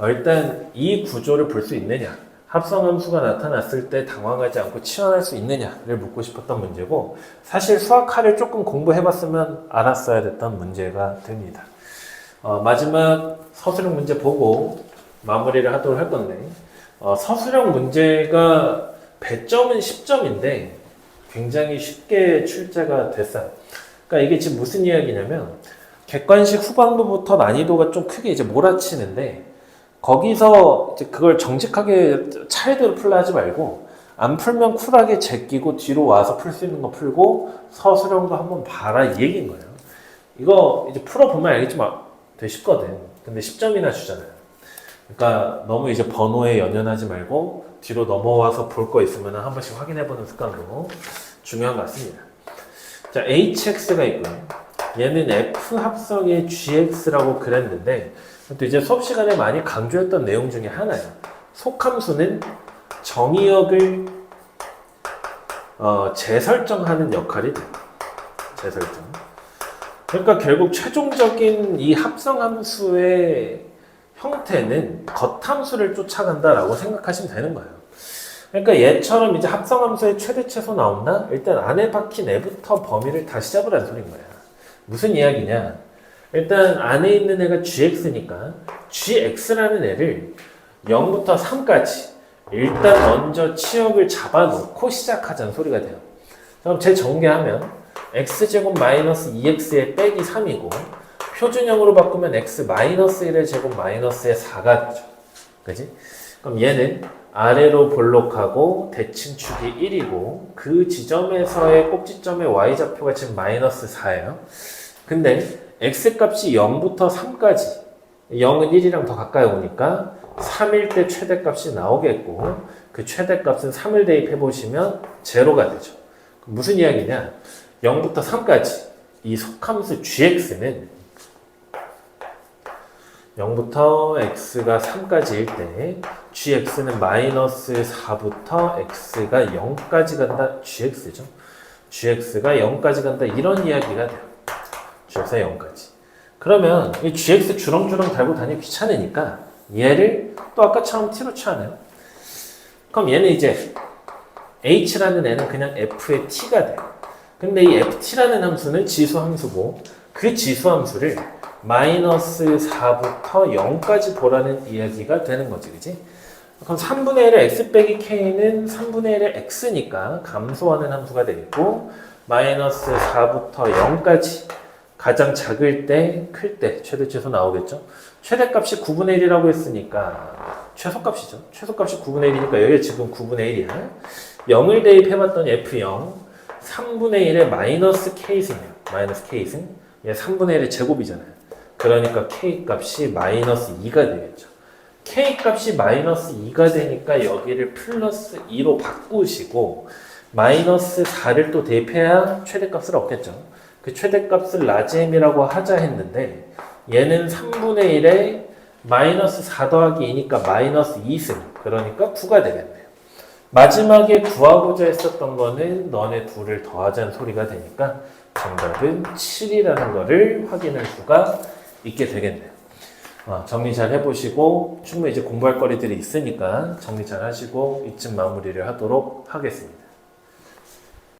일단 이 구조를 볼 수 있느냐, 합성함수가 나타났을 때 당황하지 않고 치환할 수 있느냐를 묻고 싶었던 문제고 사실 수학화를 조금 공부해봤으면 알았어야 됐던 문제가 됩니다. 마지막 서술형 문제 보고 마무리를 하도록 할 건데 서술형 문제가 배점은 10점인데 굉장히 쉽게 출제가 됐어요. 그러니까 이게 지금 무슨 이야기냐면 객관식 후반부부터 난이도가 좀 크게 이제 몰아치는데 거기서 이제 그걸 정직하게 차례대로 풀라 하지 말고 안 풀면 쿨하게 제끼고 뒤로 와서 풀 수 있는 거 풀고 서술형도 한번 봐라 이 얘기인 거예요. 이거 이제 풀어보면 알겠지만 되게 쉽거든. 근데 10점이나 주잖아요. 그러니까 너무 이제 번호에 연연하지 말고 뒤로 넘어와서 볼 거 있으면 한 번씩 확인해보는 습관도 중요한 것 같습니다. 자, hx가 있고요. 얘는 f 합성의 gx라고 그랬는데 또 이제 수업 시간에 많이 강조했던 내용 중에 하나예요. 속함수는 정의역을 재설정하는 역할이 돼요. 재설정. 그러니까 결국 최종적인 이 합성함수의 형태는 겉함수를 쫓아간다라고 생각하시면 되는 거예요. 그러니까 얘처럼 이제 합성함수의 최대 최소 나온다? 일단 안에 박힌 애부터 범위를 다시 잡으라는 소리인 거야. 무슨 이야기냐? 일단 안에 있는 애가 gx니까 gx라는 애를 0부터 3까지 일단 먼저 치역을 잡아놓고 시작하자는 소리가 돼요. 그럼 재정리하면 x제곱 마이너스 2x의 빼기 3이고 표준형으로 바꾸면 x 마이너스 1의 제곱 마이너스의 4가 되죠. 그지? 그럼 얘는 아래로 볼록하고 대칭축이 1이고 그 지점에서의 꼭지점의 y좌표가 지금 마이너스 4예요. 근데 x값이 0부터 3까지 0은 1이랑 더 가까이 오니까 3일 때 최대값이 나오겠고 그 최대값은 3을 대입해 보시면 제로가 되죠. 무슨 이야기냐? 0부터 3까지 이 속함수 gx는 0부터 x가 3까지일 때 gx는 마이너스 4부터 x가 0까지 간다. gx죠. gx가 0까지 간다. 이런 이야기가 돼요. gx가 0까지. 그러면 이 gx 주렁주렁 달고 다니기 귀찮으니까 얘를 또 아까처럼 t로 취하네요. 그럼 얘는 이제 h라는 애는 그냥 f의 t가 돼요. 근데 이 ft라는 함수는 지수 함수고 그 지수 함수를 마이너스 4부터 0까지 보라는 이야기가 되는 거지, 그지? 그럼 3분의 1의 x 빼기 k는 3분의 1의 x니까 감소하는 함수가 되겠고 마이너스 4부터 0까지 가장 작을 때, 클 때 최대치수 나오겠죠? 최대값이 9분의 1이라고 했으니까 최소값이죠. 최소값이 9분의 1이니까 여기가 지금 9분의 1이야. 0을 대입해봤더니 f0 3분의 1의 마이너스 k승이에요. 마이너스 k승. 얘 3분의 1의 제곱이잖아요. 그러니까 k값이 마이너스 2가 되겠죠. k값이 마이너스 2가 되니까 여기를 플러스 2로 바꾸시고 마이너스 4를 또 대입해야 최대값을 얻겠죠. 그 최대값을 라지엠이라고 하자 했는데 얘는 3분의 1에 마이너스 4 더하기 2니까 마이너스 2승. 그러니까 9가 되겠네요. 마지막에 구하고자 했었던 거는 너네 둘을 더하자는 소리가 되니까 정답은 7이라는 거를 확인할 수가 있게 되겠네요. 정리 잘 해보시고 충분히 이제 공부할 거리들이 있으니까 정리 잘 하시고 이쯤 마무리를 하도록 하겠습니다.